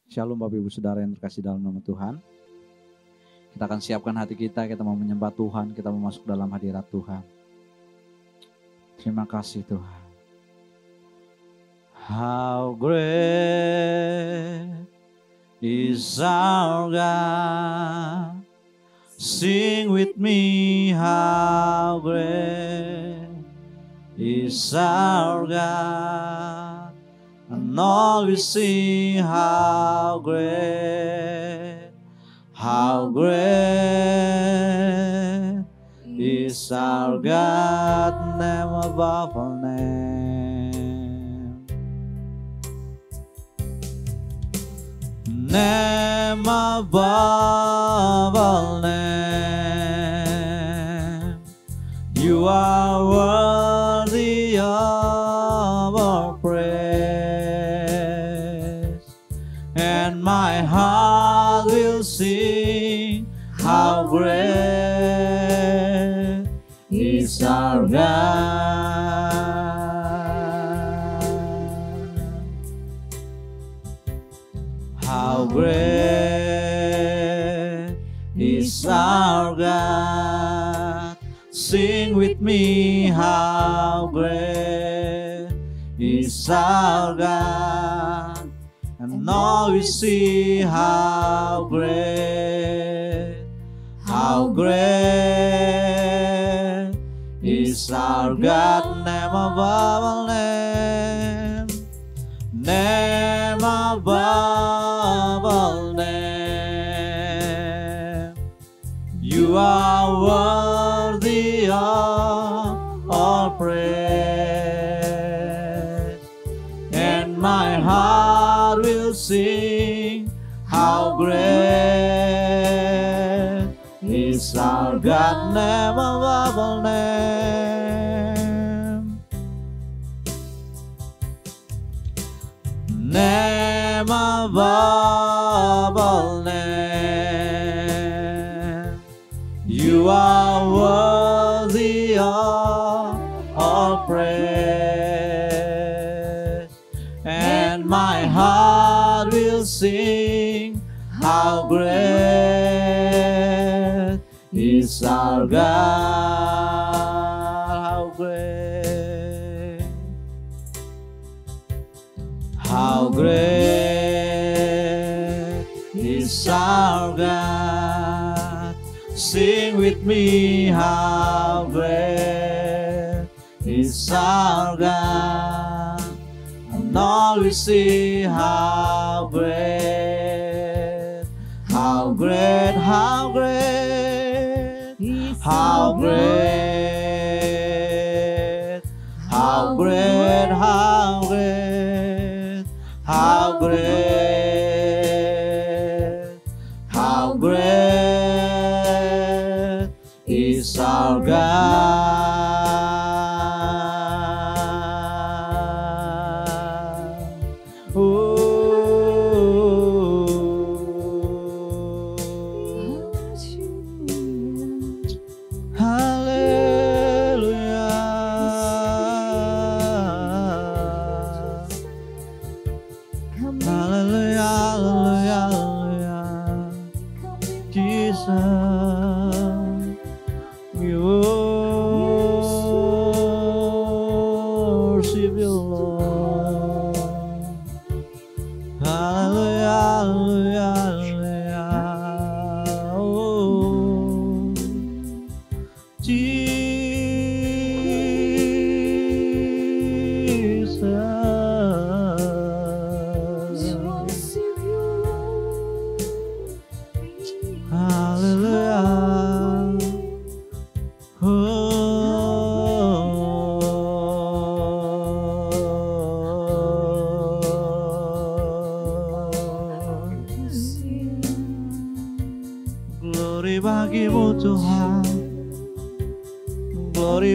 Shalom Bapak Ibu Saudara yang terkasih dalam nama Tuhan. Kita akan siapkan hati kita mau menyembah Tuhan, kita mau masuk dalam hadirat Tuhan. Terima kasih Tuhan. How great is our God. Sing with me, how great is our God. And all we sing, how great is our God, name above all name. Name above all name. You are worthy of our praise, and my heart will sing, how great is our God. How great is our God. Sing with me, how great is our God. And all we see, how great is our God. Name above all name, name above all name. You are worthy of all praise, and my heart will sing, how great is our God. Name above all name, name above all name. You are worthy of all praise, and my heart will sing, how great is our God. How great is our God. Sing with me, how great is our God. And all we see, how great, how great, how great, how great, how great, how great, how great, how great is our God.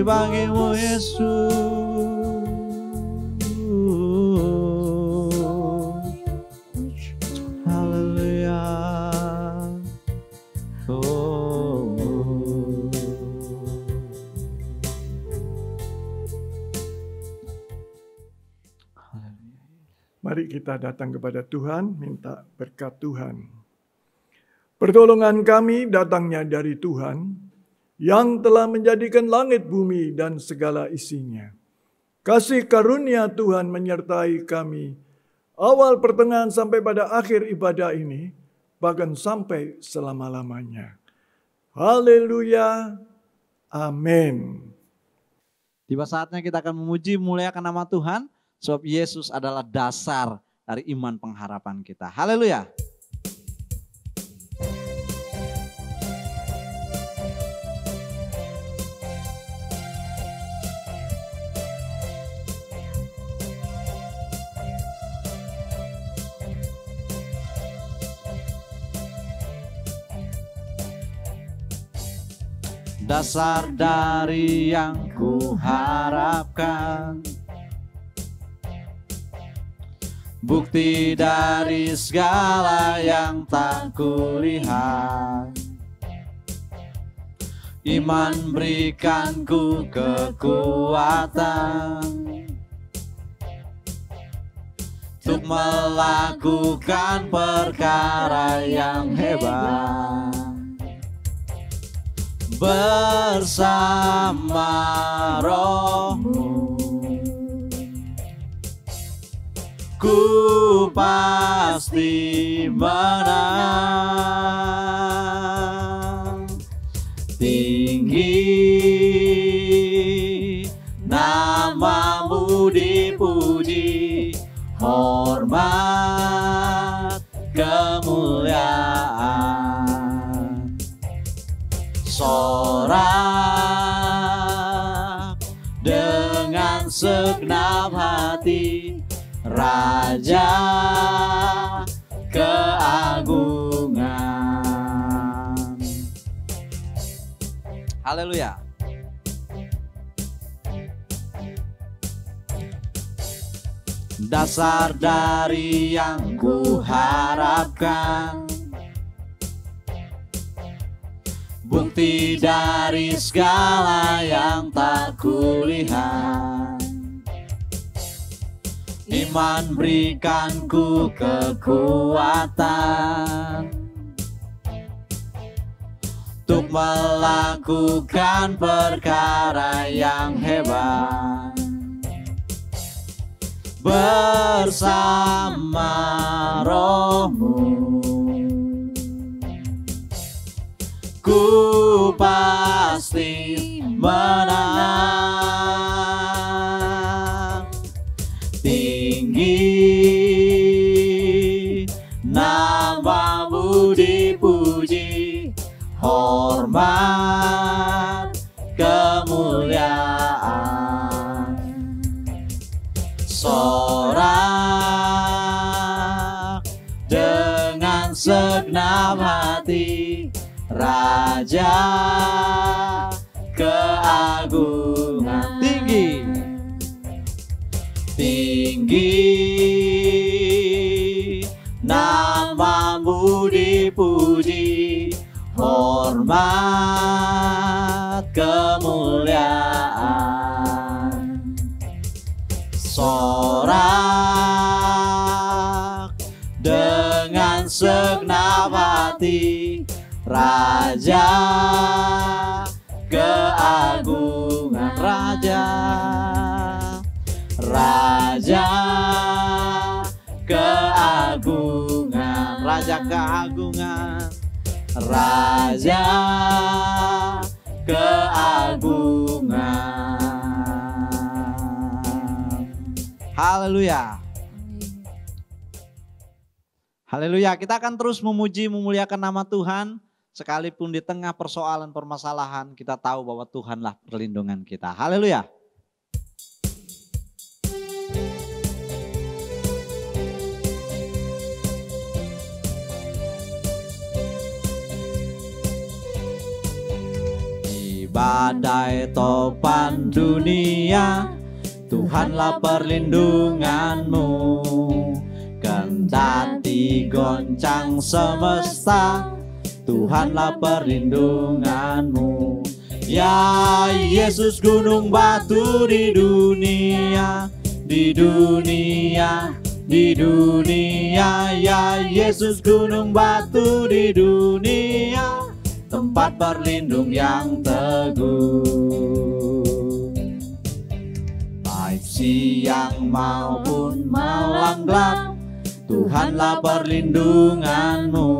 Bagimu Yesus, haleluya. Mari kita datang kepada Tuhan, minta berkat Tuhan. Pertolongan kami datangnya dari Tuhan, yang telah menjadikan langit, bumi, dan segala isinya. Kasih karunia Tuhan menyertai kami, awal, pertengahan, sampai pada akhir ibadah ini, bahkan sampai selama-lamanya. Haleluya. Amin. Tiba saatnya kita akan memuji, memuliakan nama Tuhan, sebab Yesus adalah dasar dari iman pengharapan kita. Haleluya. Dasar dari yang ku harapkan, bukti dari segala yang tak kulihat. Iman berikanku kekuatan untuk melakukan perkara yang hebat. Bersama Roh-Mu ku pasti menang. Tinggi nama-Mu dipuji, hormat kemuliaan. Sorak dengan segenap hati, Raja keagungan. Haleluya. Dasar dari yang ku harapkan, bukti dari segala yang tak kulihat. Iman berikanku kekuatan untuk melakukan perkara yang hebat. Bersama Roh-Mu ku pasti menang. Tinggi nama-Mu dipuji, hormat kemuliaan. Sorak dengan segenap hati, Raja keagungan. Tinggi, tinggi nama-Mu dipuji, hormat kemuliaan. Sorak dengan segenap hati, Raja keagungan. Raja, Raja keagungan. Raja keagungan. Raja keagungan. Haleluya. Haleluya. Kita akan terus memuji, memuliakan nama Tuhan. Sekalipun di tengah persoalan, permasalahan, kita tahu bahwa Tuhanlah perlindungan kita. Haleluya. Di badai topan dunia, Tuhanlah perlindunganmu. Kendati goncang semesta, Tuhanlah perlindunganmu. Ya Yesus gunung batu di dunia, di dunia. Ya Yesus gunung batu di dunia, tempat berlindung yang teguh. Baik siang maupun malam gelap, Tuhanlah perlindunganmu.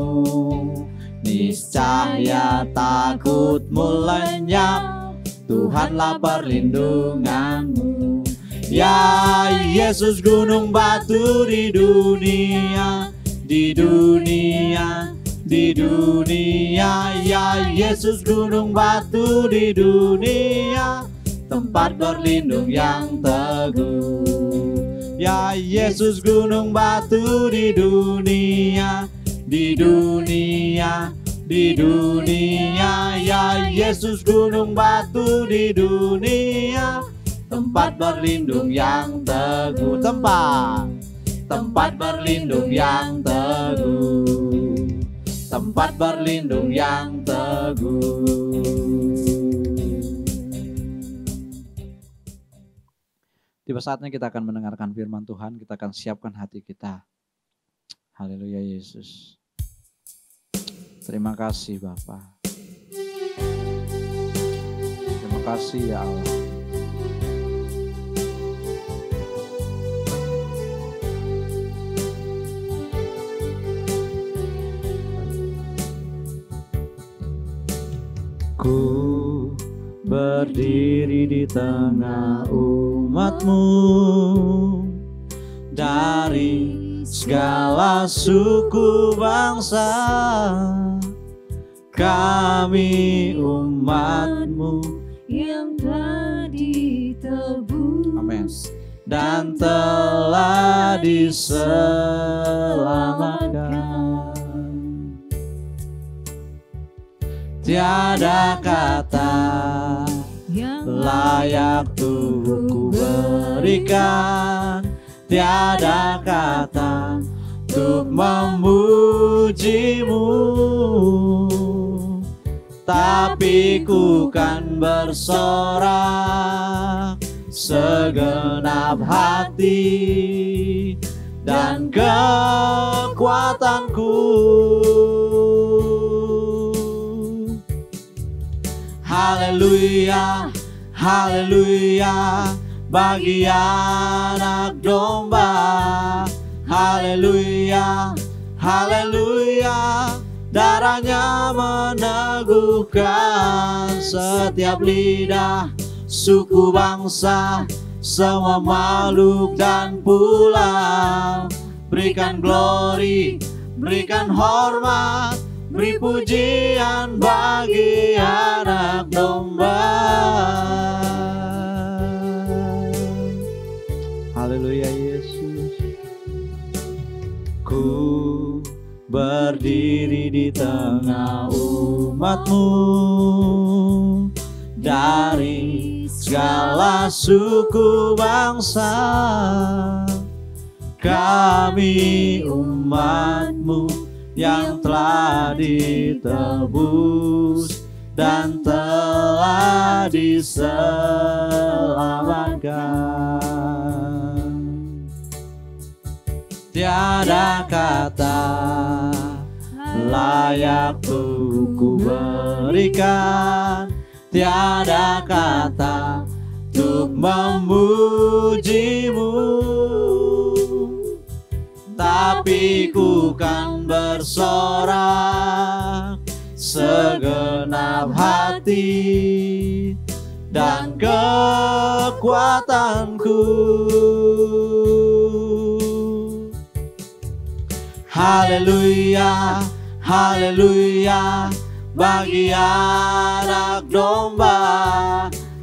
Niscaya takutmu lenyap, Tuhanlah perlindunganmu. Ya Yesus gunung batu di dunia, di dunia, di dunia. Ya Yesus gunung batu di dunia, tempat berlindung yang teguh. Ya Yesus gunung batu di dunia, di dunia, di dunia. Ya Yesus gunung batu di dunia, tempat berlindung yang teguh. Tempat berlindung yang teguh, tempat berlindung yang teguh. Tiba saatnya kita akan mendengarkan firman Tuhan, kita akan siapkan hati kita. Haleluya Yesus. Terima kasih Bapa. Terima kasih ya Allah. Ku berdiri di tengah umat-Mu, dari segala suku bangsa. Kami umat-Mu yang telah ditebus, dan telah diselamatkan. Tiada kata yang layak tuh ku berikan, tiada kata untuk memujimu, tapi ku kan bersorak segenap hati dan kekuatanku. Haleluya, haleluya, bagi anak domba. Haleluya, haleluya, darahnya meneguhkan setiap lidah, suku bangsa, semua makhluk dan pulau. Berikan glory, berikan hormat, beri pujian bagi anak domba. Haleluya Yesus. Ku berdiri di tengah umat-Mu, dari segala suku bangsa. Kami umat-Mu yang telah ditebus dan telah diselamatkan. Tiada kata layak tuh ku berikan, tiada kata untuk memujimu, tapi ku kan bersorak segenap hati dan kekuatanku. Haleluya, haleluya, bagi anak domba.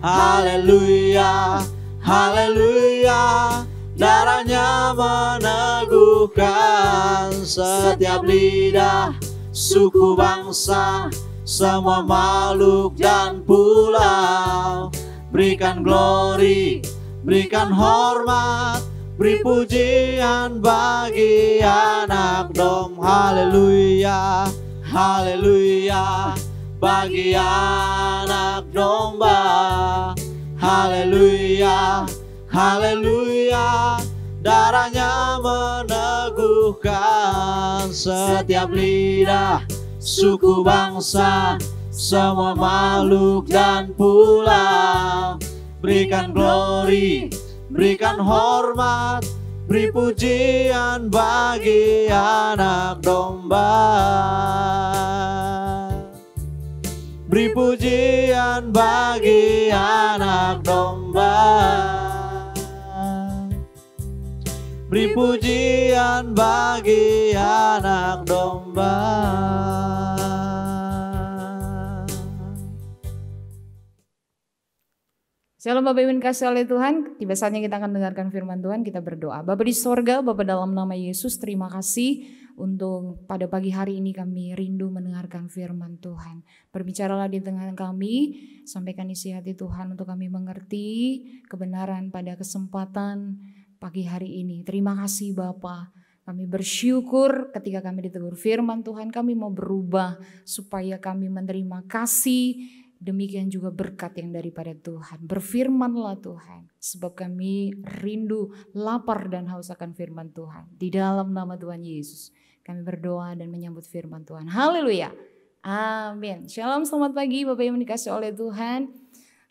Haleluya, haleluya, darahnya meneguhkan setiap lidah, suku bangsa, semua makhluk dan pulau. Berikan glory, berikan hormat, beri pujian bagi anak domba. Haleluya, haleluya, bagi anak domba. Haleluya, haleluya, darahnya meneguhkan setiap lidah, suku bangsa, semua makhluk dan pulau. Berikan glory, berikan hormat, beri pujian bagi anak domba. Beri pujian bagi anak domba. Beri pujian bagi anak domba. Shalom Bapak Ibu yang dikasihi oleh Tuhan, tiba saatnya kita akan dengarkan firman Tuhan, kita berdoa. Bapak di sorga, Bapak dalam nama Yesus, terima kasih untuk pada pagi hari ini kami rindu mendengarkan firman Tuhan. Berbicaralah di tengah kami, sampaikan isi hati Tuhan untuk kami mengerti kebenaran pada kesempatan pagi hari ini. Terima kasih Bapa. Kami bersyukur ketika kami ditegur firman Tuhan, kami mau berubah supaya kami menerima kasih. Demikian juga berkat yang daripada Tuhan. Berfirmanlah Tuhan, sebab kami rindu, lapar dan haus akan firman Tuhan. Di dalam nama Tuhan Yesus kami berdoa dan menyambut firman Tuhan. Haleluya. Amin. Shalom, selamat pagi Bapak yang dikasihi oleh Tuhan.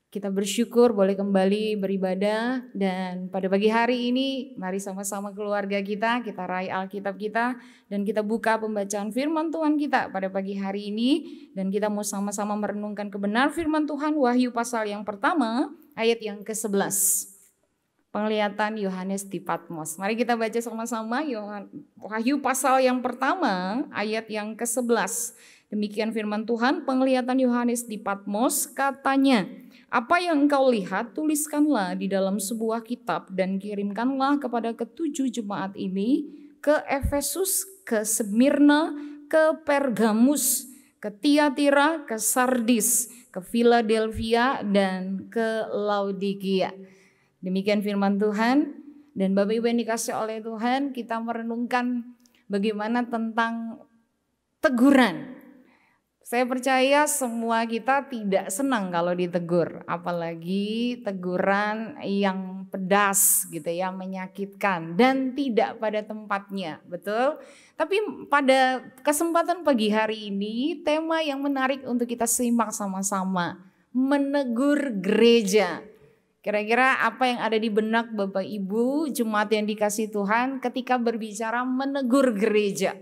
Kita bersyukur boleh kembali beribadah, dan pada pagi hari ini mari sama-sama keluarga kita raih Alkitab kita dan kita buka pembacaan firman Tuhan kita pada pagi hari ini, dan kita mau sama-sama merenungkan kebenaran firman Tuhan. Wahyu pasal yang pertama ayat yang ke-11. Penglihatan Yohanes di Patmos. Mari kita baca sama-sama Wahyu pasal yang pertama ayat yang ke-11. Demikian firman Tuhan, penglihatan Yohanes di Patmos, katanya, apa yang engkau lihat tuliskanlah di dalam sebuah kitab dan kirimkanlah kepada ketujuh jemaat ini, ke Efesus, ke Smyrna, ke Pergamus, ke Tiatira, ke Sardis, ke Philadelphia, dan ke Laodikia. Demikian firman Tuhan. Dan Bapak Ibu yang dikasihi oleh Tuhan, kita merenungkan bagaimana tentang teguran. Saya percaya semua kita tidak senang kalau ditegur, apalagi teguran yang pedas gitu ya, menyakitkan dan tidak pada tempatnya, betul? Tapi pada kesempatan pagi hari ini tema yang menarik untuk kita simak sama-sama, menegur gereja. Kira-kira apa yang ada di benak Bapak Ibu jemaat yang dikasihi Tuhan ketika berbicara menegur gereja?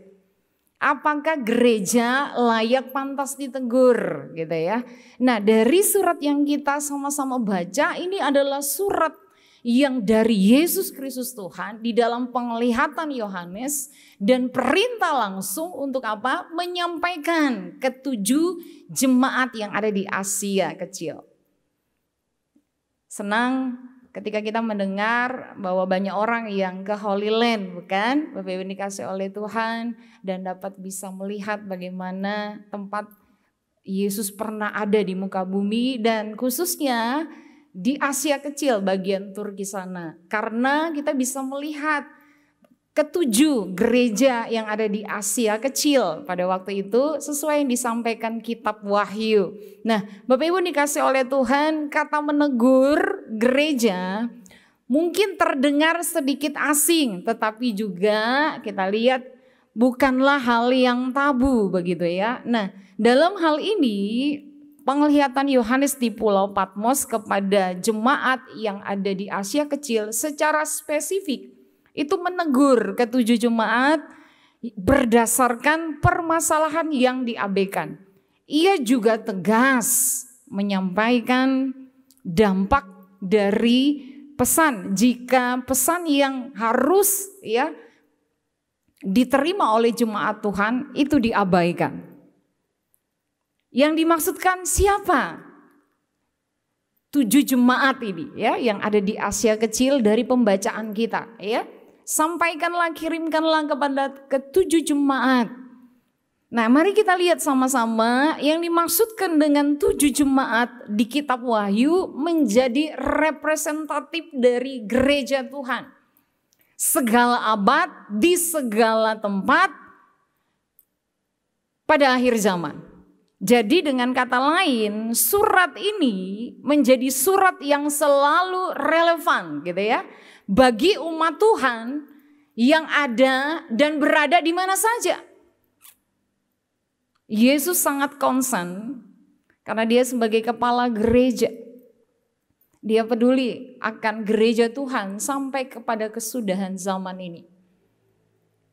Apakah gereja layak pantas ditegur gitu ya. Nah, dari surat yang kita sama-sama baca, ini adalah surat yang dari Yesus Kristus Tuhan di dalam penglihatan Yohanes, dan perintah langsung untuk apa? Menyampaikan ketujuh jemaat yang ada di Asia Kecil. Senang ketika kita mendengar bahwa banyak orang yang ke Holy Land, bukan? Bapak Ibu dikasih oleh Tuhan dan dapat bisa melihat bagaimana tempat Yesus pernah ada di muka bumi, dan khususnya di Asia Kecil bagian Turki sana. Karena kita bisa melihat ketujuh gereja yang ada di Asia Kecil pada waktu itu sesuai yang disampaikan kitab Wahyu. Nah, Bapak Ibu dikasih oleh Tuhan, kata menegur gereja mungkin terdengar sedikit asing, tetapi juga kita lihat bukanlah hal yang tabu begitu ya. Nah, dalam hal ini penglihatan Yohanes di Pulau Patmos kepada jemaat yang ada di Asia Kecil secara spesifik itu menegur ketujuh jemaat berdasarkan permasalahan yang diabaikan. Ia juga tegas menyampaikan dampak dari pesan, jika pesan yang harus ya diterima oleh jemaat Tuhan itu diabaikan. Yang dimaksudkan siapa? 7 jemaat ini ya yang ada di Asia Kecil dari pembacaan kita ya. Sampaikanlah, kirimkanlah kepada ke-7 jemaat. Nah, mari kita lihat sama-sama yang dimaksudkan dengan 7 jemaat di kitab Wahyu menjadi representatif dari gereja Tuhan. Segala abad, di segala tempat, pada akhir zaman. Jadi dengan kata lain, surat ini menjadi surat yang selalu relevan gitu ya. bagi umat Tuhan yang ada dan berada di mana saja. Yesus sangat concern karena dia sebagai kepala gereja. Dia peduli akan gereja Tuhan sampai kepada kesudahan zaman ini.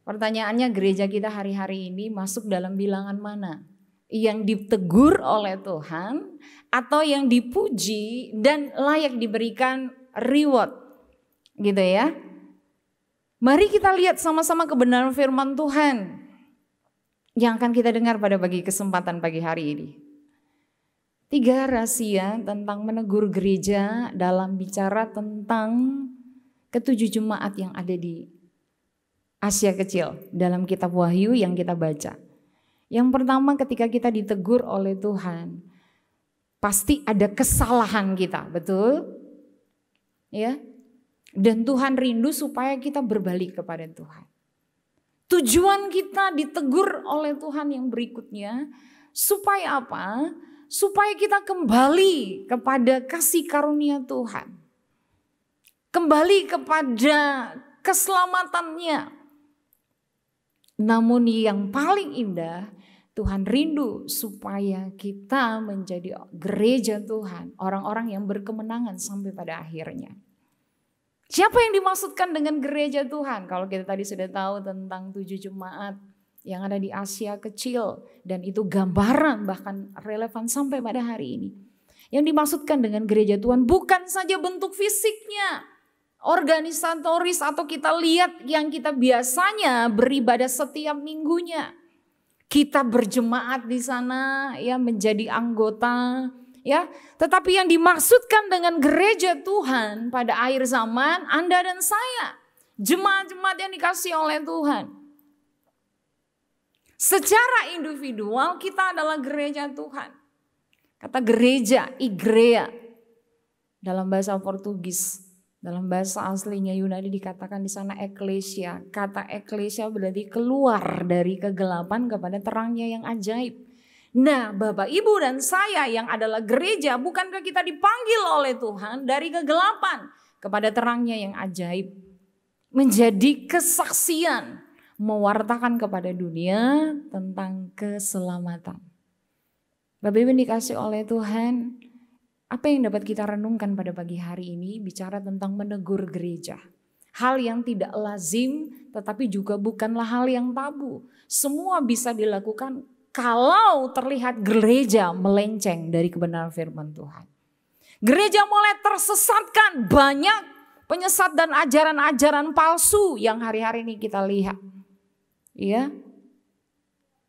Pertanyaannya, gereja kita hari-hari ini masuk dalam bilangan mana? Yang ditegur oleh Tuhan atau yang dipuji dan layak diberikan reward, gitu ya. Mari kita lihat sama-sama kebenaran firman Tuhan yang akan kita dengar pada kesempatan pagi hari ini. 3 rahasia tentang menegur gereja dalam bicara tentang ke-7 jemaat yang ada di Asia Kecil dalam kitab Wahyu yang kita baca. Yang pertama, ketika kita ditegur oleh Tuhan, pasti ada kesalahan kita, betul? Ya. Dan Tuhan rindu supaya kita berbalik kepada Tuhan. Tujuan kita ditegur oleh Tuhan yang berikutnya supaya apa? Supaya kita kembali kepada kasih karunia Tuhan. Kembali kepada keselamatannya. Namun yang paling indah, Tuhan rindu supaya kita menjadi gereja Tuhan, orang-orang yang berkemenangan sampai pada akhirnya. Siapa yang dimaksudkan dengan gereja Tuhan? Kalau kita tadi sudah tahu tentang 7 jemaat yang ada di Asia Kecil, dan itu gambaran bahkan relevan sampai pada hari ini. Yang dimaksudkan dengan gereja Tuhan bukan saja bentuk fisiknya, organisatoris atau kita lihat yang kita biasanya beribadah setiap minggunya. Kita berjemaat di sana ya, menjadi anggota ya. Tetapi yang dimaksudkan dengan gereja Tuhan pada akhir zaman, Anda dan saya, jemaat-jemaat yang dikasihi oleh Tuhan. Secara individual kita adalah gereja Tuhan. Kata gereja, igreja, dalam bahasa Portugis, dalam bahasa aslinya Yunani dikatakan di sana eklesia. Kata eklesia berarti keluar dari kegelapan kepada terangnya yang ajaib. Nah, Bapak, Ibu dan saya yang adalah gereja, bukankah kita dipanggil oleh Tuhan dari kegelapan kepada terangnya yang ajaib? Menjadi kesaksian, mewartakan kepada dunia tentang keselamatan. Bapak Ibu dikasih oleh Tuhan, apa yang dapat kita renungkan pada pagi hari ini bicara tentang menegur gereja. Hal yang tidak lazim tetapi juga bukanlah hal yang tabu. Semua bisa dilakukan kalau terlihat gereja melenceng dari kebenaran firman Tuhan. Gereja mulai tersesatkan, banyak penyesat dan ajaran-ajaran palsu yang hari-hari ini kita lihat. Ya,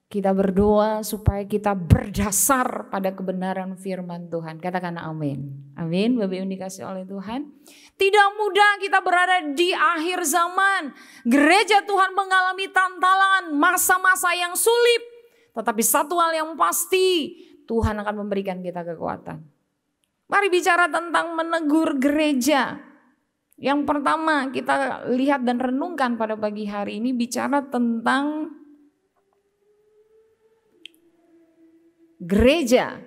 kita berdoa supaya kita berdasar pada kebenaran firman Tuhan. Katakan amin. Amin. Bapak Ibu dikasih oleh Tuhan. Tidak mudah kita berada di akhir zaman. Gereja Tuhan mengalami tantangan, masa-masa yang sulit. Tetapi satu hal yang pasti, Tuhan akan memberikan kita kekuatan. Mari bicara tentang menegur gereja. Yang pertama kita lihat dan renungkan pada pagi hari ini bicara tentang gereja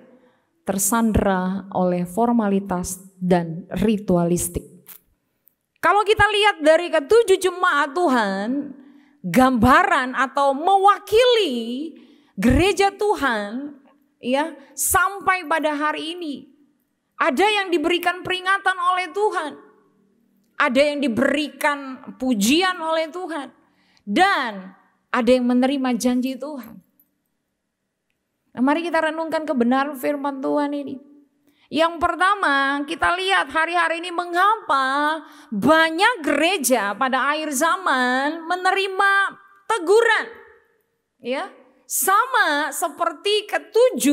tersandra oleh formalitas dan ritualistik. Kalau kita lihat dari ke-7 jemaat Tuhan, gambaran atau mewakili gereja Tuhan ya sampai pada hari ini. Ada yang diberikan peringatan oleh Tuhan. Ada yang diberikan pujian oleh Tuhan. Dan ada yang menerima janji Tuhan. Nah, mari kita renungkan kebenaran firman Tuhan ini. Yang pertama kita lihat hari-hari ini mengapa banyak gereja pada akhir zaman menerima teguran. Ya, sama seperti ke-7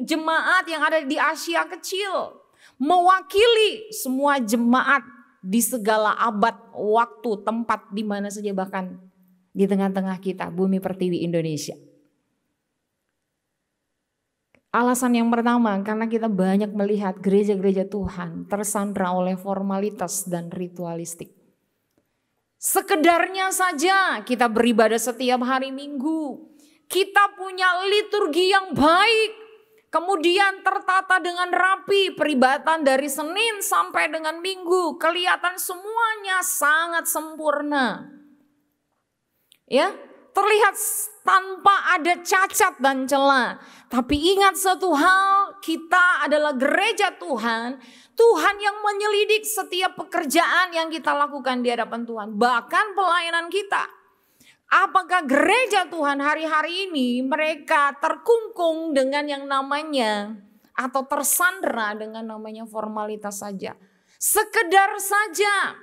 jemaat yang ada di Asia Kecil. Mewakili semua jemaat di segala abad, waktu, tempat, di mana saja bahkan di tengah-tengah kita, bumi pertiwi Indonesia. Alasan yang pertama, karena kita banyak melihat gereja-gereja Tuhan tersandra oleh formalitas dan ritualistik. Sekedarnya saja kita beribadah setiap hari Minggu. Kita punya liturgi yang baik. Kemudian tertata dengan rapi, peribadatan dari Senin sampai dengan Minggu. Kelihatan semuanya sangat sempurna. Ya, terlihat tanpa ada cacat dan celah. Tapi ingat satu hal, kita adalah gereja Tuhan. Tuhan yang menyelidik setiap pekerjaan yang kita lakukan di hadapan Tuhan. Bahkan pelayanan kita. Apakah gereja Tuhan hari-hari ini mereka terkungkung dengan yang namanya atau tersandera dengan namanya formalitas saja. Sekedar saja.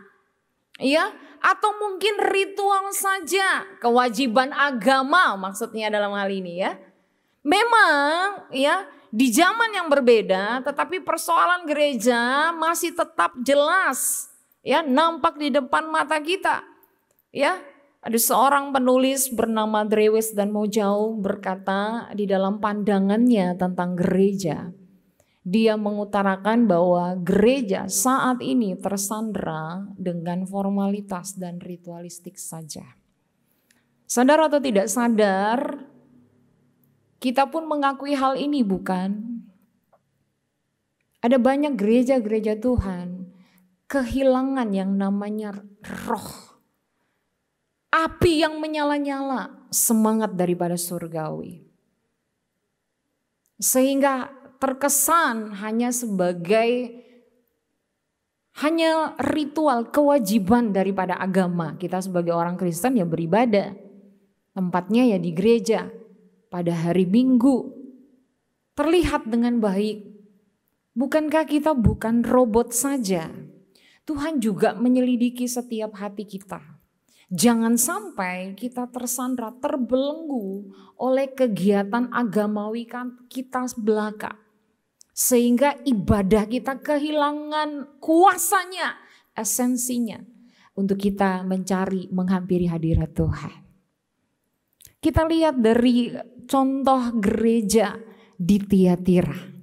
Ya, atau mungkin ritual saja, kewajiban agama maksudnya dalam hal ini ya. Memang ya di zaman yang berbeda tetapi persoalan gereja masih tetap jelas ya nampak di depan mata kita. Ya. Ada seorang penulis bernama Drewes dan Mojau berkata di dalam pandangannya tentang gereja. Dia mengutarakan bahwa gereja saat ini tersandera dengan formalitas dan ritualistik saja. Sadar atau tidak sadar, kita pun mengakui hal ini bukan? Ada banyak gereja-gereja Tuhan kehilangan yang namanya roh. Api yang menyala-nyala, semangat daripada surgawi. Sehingga terkesan hanya sebagai ritual kewajiban daripada agama. Kita sebagai orang Kristen ya beribadah. Tempatnya ya di gereja. Pada hari Minggu. Terlihat dengan baik. Bukankah kita bukan robot saja? Tuhan juga menyelidiki setiap hati kita. Jangan sampai kita tersandra, terbelenggu oleh kegiatan agamawi kita belaka. Sehingga ibadah kita kehilangan kuasanya, esensinya. Untuk kita mencari, menghampiri hadirat Tuhan. Kita lihat dari contoh gereja di Tiatira.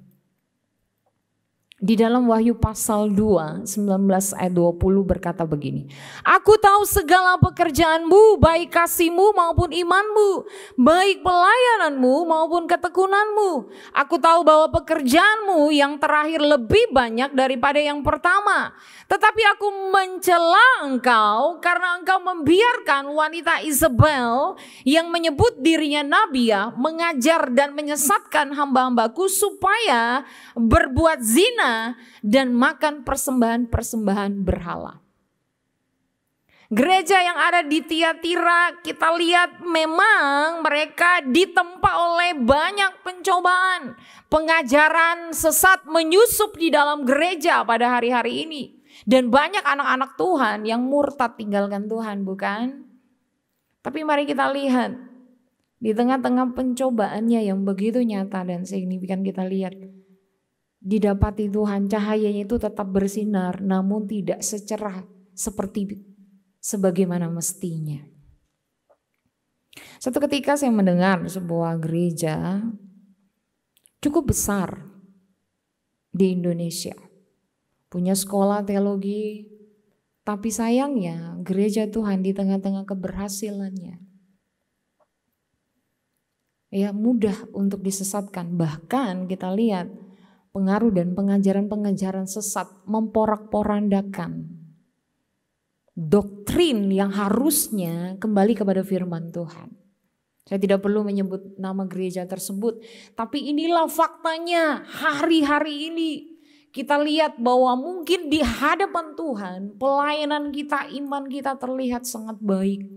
Di dalam Wahyu pasal 2, 19 ayat 20 berkata begini. Aku tahu segala pekerjaanmu, baik kasihmu maupun imanmu, baik pelayananmu maupun ketekunanmu. Aku tahu bahwa pekerjaanmu yang terakhir lebih banyak daripada yang pertama. Tetapi aku mencela engkau karena engkau membiarkan wanita Isabel yang menyebut dirinya nabiah mengajar dan menyesatkan hamba-hambaku supaya berbuat zina dan makan persembahan-persembahan berhala. Gereja yang ada di Tiatira kita lihat memang mereka ditempa oleh banyak pencobaan. Pengajaran sesat menyusup di dalam gereja pada hari-hari ini. Dan banyak anak-anak Tuhan yang murtad tinggalkan Tuhan, bukan? Tapi mari kita lihat di tengah-tengah pencobaannya yang begitu nyata dan signifikan kita lihat. Didapati Tuhan cahayanya itu tetap bersinar namun tidak secerah seperti sebagaimana mestinya. Satu ketika saya mendengar sebuah gereja cukup besar di Indonesia. Punya sekolah teologi, tapi sayangnya gereja Tuhan di tengah-tengah keberhasilannya ya mudah untuk disesatkan. Bahkan kita lihat pengaruh dan pengajaran-pengajaran sesat memporak-porandakan doktrin yang harusnya kembali kepada firman Tuhan. Saya tidak perlu menyebut nama gereja tersebut, tapi inilah faktanya hari-hari ini. Kita lihat bahwa mungkin di hadapan Tuhan pelayanan kita, iman kita terlihat sangat baik.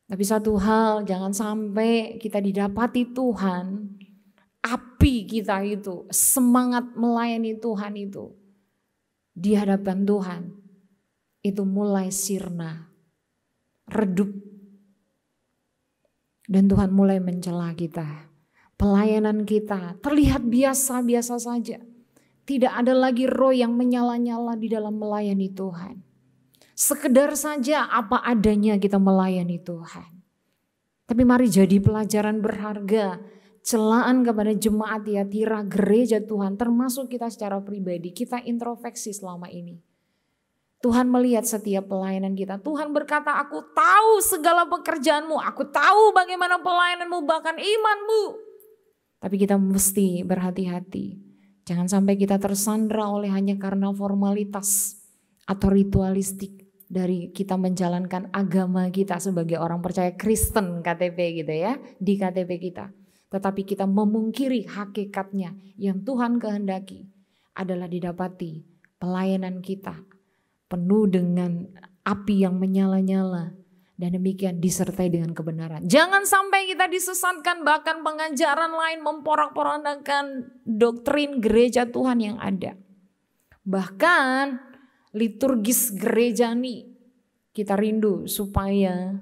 Tapi satu hal, jangan sampai kita didapati Tuhan, api kita itu, semangat melayani Tuhan itu di hadapan Tuhan itu mulai sirna, redup. Dan Tuhan mulai mencela kita. Pelayanan kita terlihat biasa-biasa saja. Tidak ada lagi roh yang menyala-nyala di dalam melayani Tuhan. Sekedar saja apa adanya kita melayani Tuhan. Tapi mari jadi pelajaran berharga. Celaan kepada jemaat Tiatira, gereja Tuhan, termasuk kita secara pribadi. Kita introspeksi selama ini. Tuhan melihat setiap pelayanan kita. Tuhan berkata, aku tahu segala pekerjaanmu. Aku tahu bagaimana pelayananmu, bahkan imanmu. Tapi kita mesti berhati-hati. Jangan sampai kita tersandra oleh hanya karena formalitas atau ritualistik dari kita menjalankan agama kita sebagai orang percaya Kristen KTP gitu ya, di KTP kita. Tetapi kita memungkiri hakikatnya yang Tuhan kehendaki adalah didapati pelayanan kita penuh dengan api yang menyala-nyala dan demikian disertai dengan kebenaran. Jangan sampai kita disesatkan, bahkan pengajaran lain memporak-porandakan doktrin gereja Tuhan yang ada. Bahkan liturgis gereja nih kita rindu supaya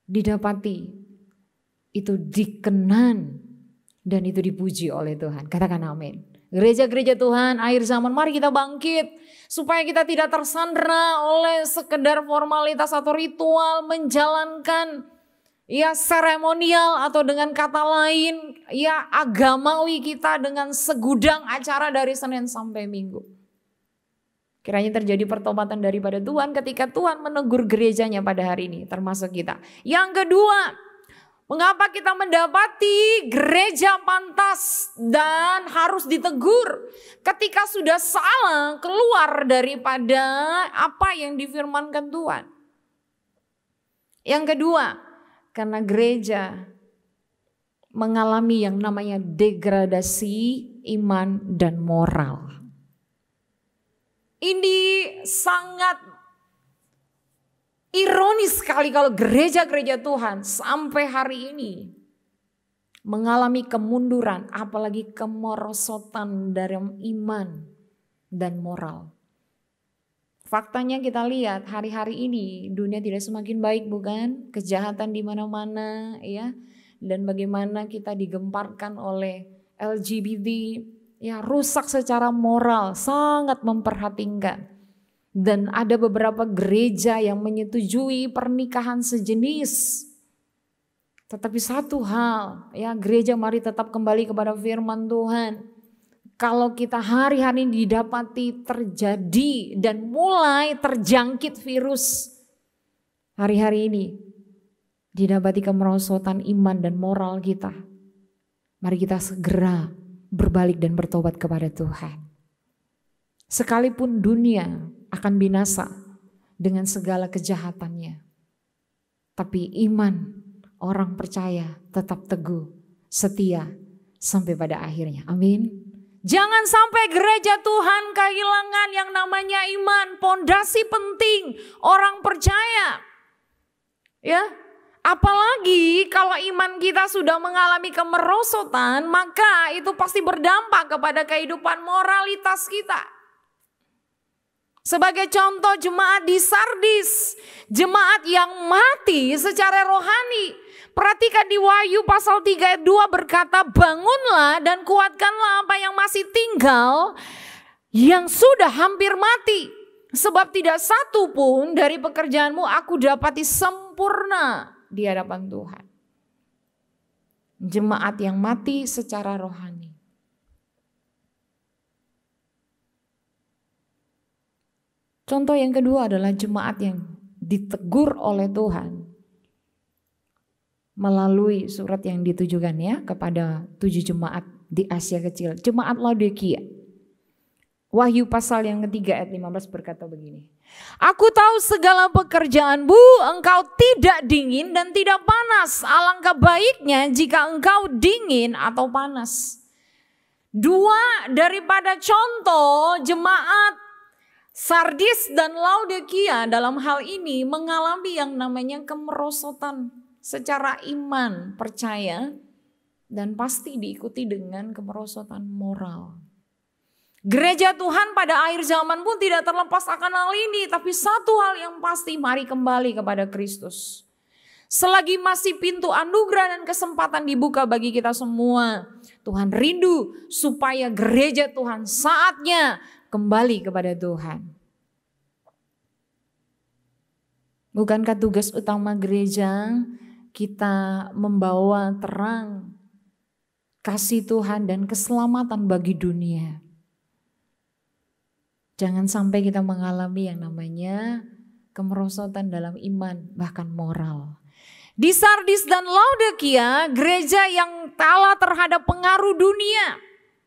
didapati itu dikenan dan itu dipuji oleh Tuhan. Katakan amin. Gereja-gereja Tuhan akhir zaman, mari kita bangkit supaya kita tidak tersandra oleh sekedar formalitas atau ritual, menjalankan ya seremonial atau dengan kata lain ya agamawi kita dengan segudang acara dari Senin sampai Minggu. Kiranya terjadi pertobatan daripada Tuhan ketika Tuhan menegur gerejanya pada hari ini, termasuk kita. Yang kedua, mengapa kita mendapati gereja pantas dan harus ditegur ketika sudah salah keluar daripada apa yang difirmankan Tuhan. Yang kedua, karena gereja mengalami yang namanya degradasi iman dan moral. Ini sangat ironis sekali kalau gereja-gereja Tuhan sampai hari ini mengalami kemunduran, apalagi kemerosotan dalam iman dan moral. Faktanya kita lihat hari-hari ini dunia tidak semakin baik, bukan? Kejahatan di mana-mana ya. Dan bagaimana kita digemparkan oleh LGBT, ya rusak secara moral, sangat memperhatinkan. Dan ada beberapa gereja yang menyetujui pernikahan sejenis. Tetapi satu hal, ya gereja mari tetap kembali kepada firman Tuhan. Kalau kita hari-hari ini didapati terjadi dan mulai terjangkit virus hari-hari ini, didapati kemerosotan iman dan moral kita, mari kita segera berbalik dan bertobat kepada Tuhan. Sekalipun dunia akan binasa dengan segala kejahatannya, tapi iman orang percaya tetap teguh, setia sampai pada akhirnya. Amin. Jangan sampai gereja Tuhan kehilangan yang namanya iman, pondasi penting orang percaya. Ya, apalagi kalau iman kita sudah mengalami kemerosotan, maka itu pasti berdampak kepada kehidupan moralitas kita. Sebagai contoh jemaat di Sardis, jemaat yang mati secara rohani. Perhatikan di Wahyu pasal 3 ayat 2 berkata, bangunlah dan kuatkanlah apa yang masih tinggal, yang sudah hampir mati. Sebab tidak satu pun dari pekerjaanmu aku dapati sempurna di hadapan Tuhan. Jemaat yang mati secara rohani. Contoh yang kedua adalah jemaat yang ditegur oleh Tuhan melalui surat yang ditujukan ya kepada 7 jemaat di Asia Kecil. Jemaat Laodikia. Wahyu pasal yang ketiga ayat 15 berkata begini. Aku tahu segala pekerjaanmu, engkau tidak dingin dan tidak panas. Alangkah baiknya jika engkau dingin atau panas. Dua daripada contoh jemaat Sardis dan Laodikia dalam hal ini mengalami yang namanya kemerosotan secara iman, percaya, dan pasti diikuti dengan kemerosotan moral. Gereja Tuhan pada akhir zaman pun tidak terlepas akan hal ini, tapi satu hal yang pasti, mari kembali kepada Kristus. Selagi masih pintu anugerah dan kesempatan dibuka bagi kita semua, Tuhan rindu supaya gereja Tuhan saatnya kembali kepada Tuhan. Bukankah tugas utama gereja kita membawa terang, kasih Tuhan dan keselamatan bagi dunia? Jangan sampai kita mengalami yang namanya kemerosotan dalam iman bahkan moral. Di Sardis dan Laodikia, gereja yang terlena terhadap pengaruh dunia.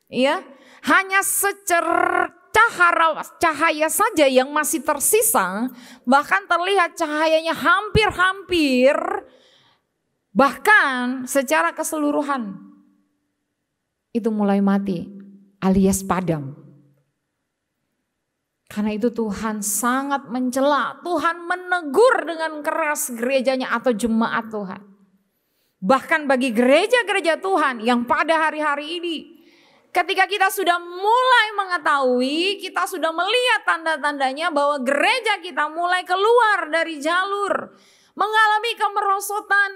Ya, hanya cahaya saja yang masih tersisa, bahkan terlihat cahayanya hampir-hampir, bahkan secara keseluruhan itu mulai mati alias padam. Karena itu Tuhan sangat mencela, Tuhan menegur dengan keras gerejanya atau jemaat Tuhan. Bahkan bagi gereja-gereja Tuhan yang pada hari-hari ini, ketika kita sudah mulai mengetahui, kita sudah melihat tanda-tandanya bahwa gereja kita mulai keluar dari jalur, mengalami kemerosotan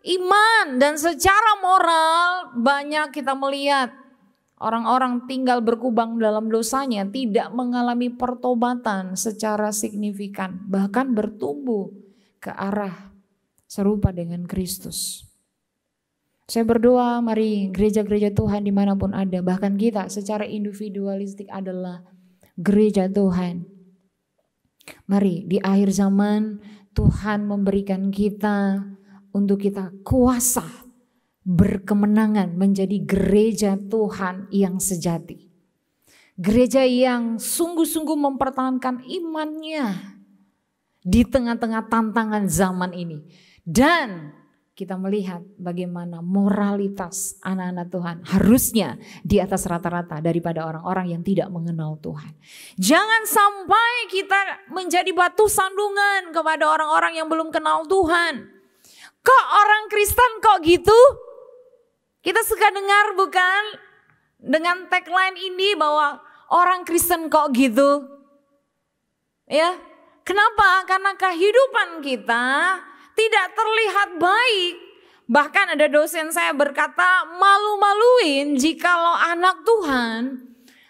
iman, dan secara moral banyak kita melihat orang-orang tinggal berkubang dalam dosanya, tidak mengalami pertobatan secara signifikan, bahkan bertumbuh ke arah serupa dengan Kristus. Saya berdoa, mari gereja-gereja Tuhan dimanapun ada, bahkan kita secara individualistik adalah gereja Tuhan. Mari di akhir zaman Tuhan memberikan kita untuk kita kuasa berkemenangan menjadi gereja Tuhan yang sejati. Gereja yang sungguh-sungguh mempertahankan imannya di tengah-tengah tantangan zaman ini. Dan kita melihat bagaimana moralitas anak-anak Tuhan harusnya di atas rata-rata daripada orang-orang yang tidak mengenal Tuhan. Jangan sampai kita menjadi batu sandungan kepada orang-orang yang belum kenal Tuhan. Kok orang Kristen kok gitu? Kita suka dengar bukan dengan tagline ini bahwa orang Kristen kok gitu? Ya, kenapa? Karena kehidupan kita tidak terlihat baik. Bahkan ada dosen saya berkata, malu-maluin jikalau anak Tuhan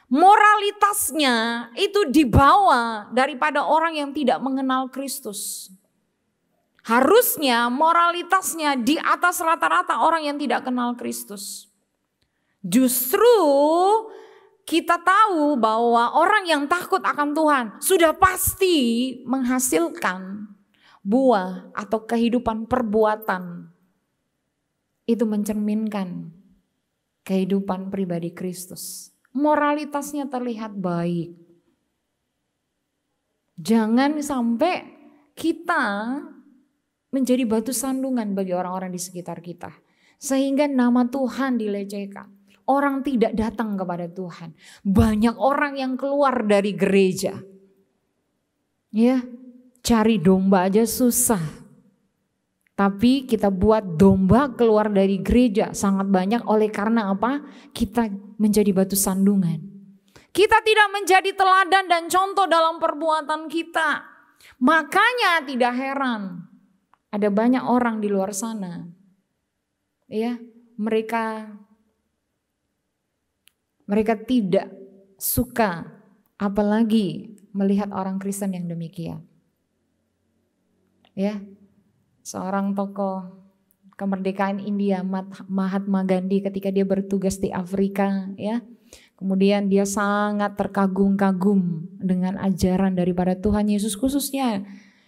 moralitasnya itu dibawa daripada orang yang tidak mengenal Kristus. Harusnya moralitasnya di atas rata-rata orang yang tidak kenal Kristus. Justru kita tahu bahwa orang yang takut akan Tuhan sudah pasti menghasilkan buah atau kehidupan perbuatan. Itu mencerminkan kehidupan pribadi Kristus. Moralitasnya terlihat baik. Jangan sampai kita menjadi batu sandungan bagi orang-orang di sekitar kita. Sehingga nama Tuhan dilecehkan. Orang tidak datang kepada Tuhan. Banyak orang yang keluar dari gereja. Ya, cari domba aja susah. Tapi kita buat domba keluar dari gereja sangat banyak. Oleh karena apa? Kita menjadi batu sandungan. Kita tidak menjadi teladan dan contoh dalam perbuatan kita. Makanya tidak heran ada banyak orang di luar sana. Ya, mereka tidak suka apalagi melihat orang Kristen yang demikian. Ya, seorang tokoh kemerdekaan India, Mahatma Gandhi, ketika dia bertugas di Afrika, ya, kemudian dia sangat terkagum-kagum dengan ajaran daripada Tuhan Yesus, khususnya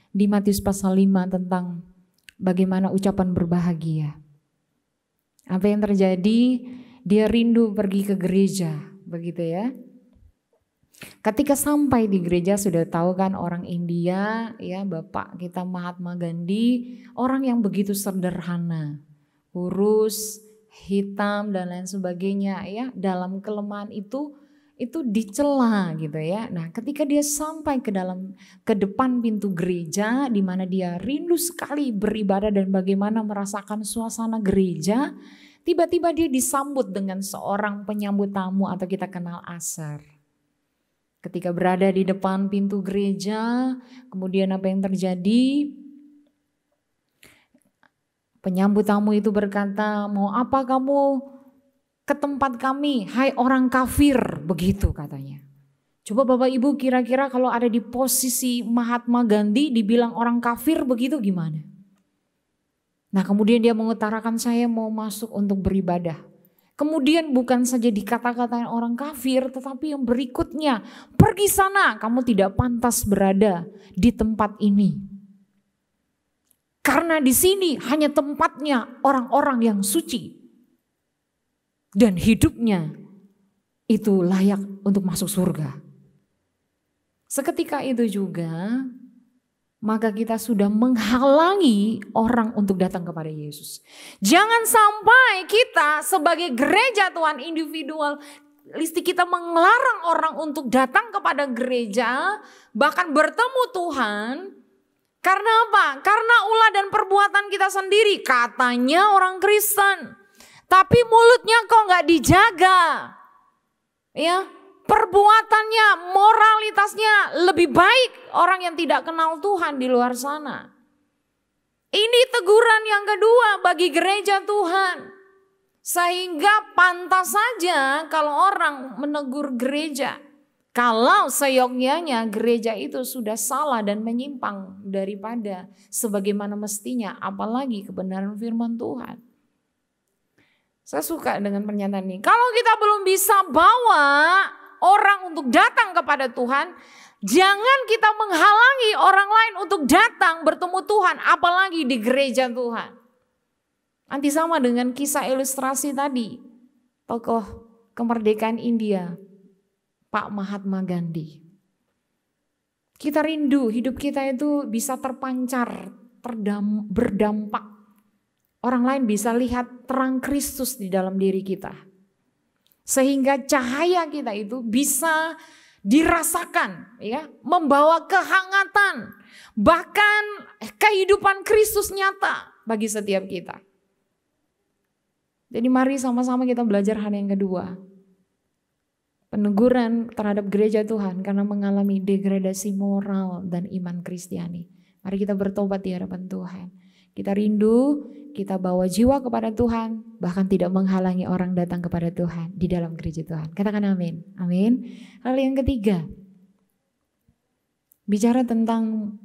di Matius pasal 5 tentang bagaimana ucapan berbahagia. Apa yang terjadi? Dia rindu pergi ke gereja, begitu ya. Ketika sampai di gereja, sudah tahu kan orang India, ya, Bapak kita Mahatma Gandhi, orang yang begitu sederhana, kurus, hitam dan lain sebagainya, ya. Dalam kelemahan itu dicela gitu ya. Nah, ketika dia sampai ke depan pintu gereja di mana dia rindu sekali beribadah dan bagaimana merasakan suasana gereja, tiba-tiba dia disambut dengan seorang penyambut tamu atau kita kenal asar. Ketika berada di depan pintu gereja, kemudian apa yang terjadi? Penyambut tamu itu berkata, "Mau apa kamu ke tempat kami, hai orang kafir?" Begitu katanya. Coba Bapak Ibu kira-kira kalau ada di posisi Mahatma Gandhi dibilang orang kafir begitu gimana? Nah, kemudian dia mengutarakan, "Saya mau masuk untuk beribadah." Kemudian bukan saja dikata-katain orang kafir, tetapi yang berikutnya, "Pergi sana, kamu tidak pantas berada di tempat ini. Karena di sini hanya tempatnya orang-orang yang suci." dan hidupnya itu layak untuk masuk surga. Seketika itu juga maka kita sudah menghalangi orang untuk datang kepada Yesus. Jangan sampai kita sebagai gereja Tuhan individual, kita melarang orang untuk datang kepada gereja, bahkan bertemu Tuhan. Karena apa? Karena ulah dan perbuatan kita sendiri. Katanya orang Kristen, tapi mulutnya kok nggak dijaga, ya. Perbuatannya, moralitasnya lebih baik orang yang tidak kenal Tuhan di luar sana. Ini teguran yang kedua bagi gereja Tuhan. Sehingga pantas saja kalau orang menegur gereja. Kalau seyogyanya gereja itu sudah salah dan menyimpang daripada sebagaimana mestinya. Apalagi kebenaran firman Tuhan. Saya suka dengan pernyataan ini. Kalau kita belum bisa bawa orang untuk datang kepada Tuhan, jangan kita menghalangi orang lain untuk datang bertemu Tuhan, apalagi di gereja Tuhan. Nanti sama dengan kisah ilustrasi tadi, tokoh kemerdekaan India, Pak Mahatma Gandhi. Kita rindu hidup kita itu bisa terpancar, berdampak. Orang lain bisa lihat terang Kristus di dalam diri kita. Sehingga cahaya kita itu bisa dirasakan, ya, membawa kehangatan, bahkan kehidupan Kristus nyata bagi setiap kita. Jadi mari sama-sama kita belajar hal yang kedua. Peneguran terhadap gereja Tuhan karena mengalami degradasi moral dan iman Kristiani. Mari kita bertobat di hadapan Tuhan. Kita rindu, kita bawa jiwa kepada Tuhan, bahkan tidak menghalangi orang datang kepada Tuhan di dalam gereja Tuhan. Katakan amin. Amin. Lalu yang ketiga, bicara tentang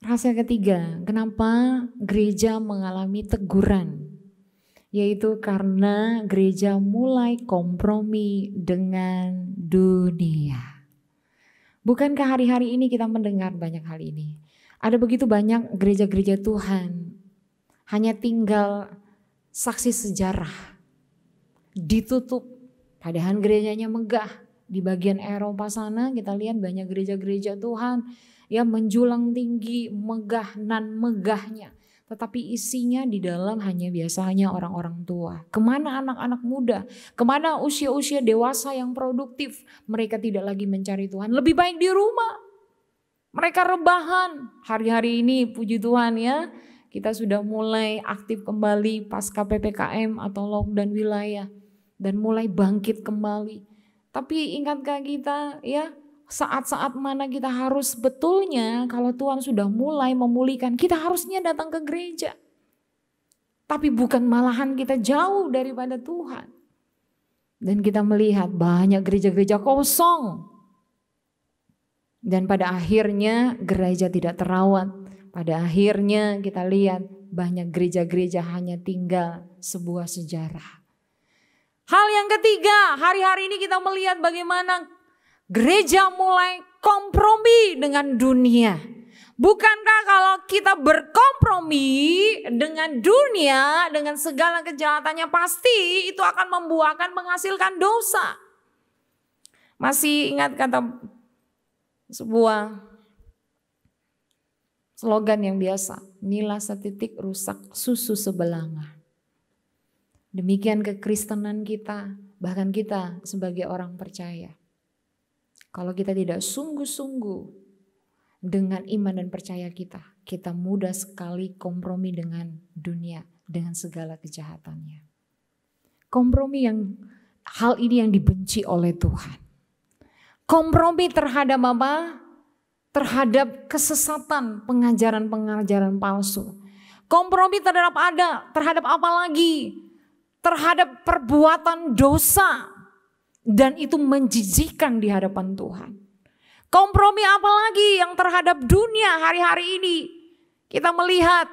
rahasia ketiga, kenapa gereja mengalami teguran? Yaitu karena gereja mulai kompromi dengan dunia. Bukankah hari-hari ini kita mendengar banyak hal ini? Ada begitu banyak gereja-gereja Tuhan hanya tinggal saksi sejarah, ditutup, padahal gerejanya megah. Di bagian Eropa sana kita lihat banyak gereja-gereja Tuhan yang menjulang tinggi, megah nan megahnya. Tetapi isinya di dalam hanya biasanya orang-orang tua. Kemana anak-anak muda, kemana usia-usia dewasa yang produktif, mereka tidak lagi mencari Tuhan. Lebih baik di rumah, mereka rebahan. Hari-hari ini puji Tuhan ya, kita sudah mulai aktif kembali pasca PPKM atau lockdown wilayah dan mulai bangkit kembali. Tapi ingatkah kita ya, saat-saat mana kita harus betulnya kalau Tuhan sudah mulai memulihkan, kita harusnya datang ke gereja. Tapi bukan malahan kita jauh daripada Tuhan. Dan kita melihat banyak gereja-gereja kosong. Dan pada akhirnya gereja tidak terawat. Pada akhirnya kita lihat banyak gereja-gereja hanya tinggal sebuah sejarah. Hal yang ketiga, hari-hari ini kita melihat bagaimana gereja mulai kompromi dengan dunia. Bukankah kalau kita berkompromi dengan dunia, dengan segala kejahatannya, pasti itu akan menghasilkan dosa. Masih ingat kata sebuah slogan yang biasa, nila setitik rusak susu sebelanga. Demikian kekristenan kita, bahkan kita sebagai orang percaya. Kalau kita tidak sungguh-sungguh dengan iman dan percaya kita, kita mudah sekali kompromi dengan dunia, dengan segala kejahatannya. Kompromi hal ini yang dibenci oleh Tuhan. Kompromi terhadap apa? Terhadap kesesatan, pengajaran-pengajaran palsu. Kompromi terhadap apa lagi? Terhadap perbuatan dosa. Dan itu menjijikkan di hadapan Tuhan. Kompromi apa lagi yang terhadap dunia hari-hari ini? Kita melihat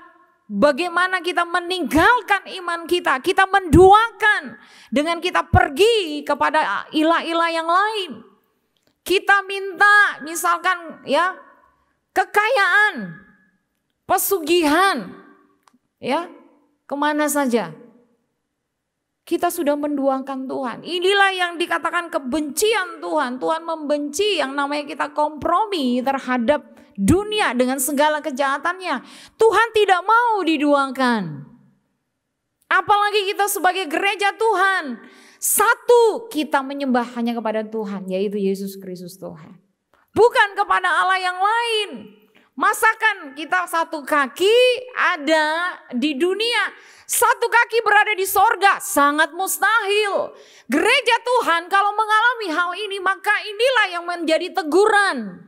bagaimana kita meninggalkan iman kita. Kita menduakan dengan kita pergi kepada ilah-ilah yang lain. Kita minta misalkan ya kekayaan, pesugihan, ya kemana saja. Kita sudah menduakan Tuhan. Inilah yang dikatakan kebencian Tuhan. Tuhan membenci yang namanya kita kompromi terhadap dunia dengan segala kejahatannya. Tuhan tidak mau diduakan. Apalagi kita sebagai gereja Tuhan. Satu, kita menyembah hanya kepada Tuhan, yaitu Yesus Kristus Tuhan. Bukan kepada Allah yang lain. Masakan kita satu kaki ada di dunia, satu kaki berada di sorga, sangat mustahil. Gereja Tuhan kalau mengalami hal ini, maka inilah yang menjadi teguran.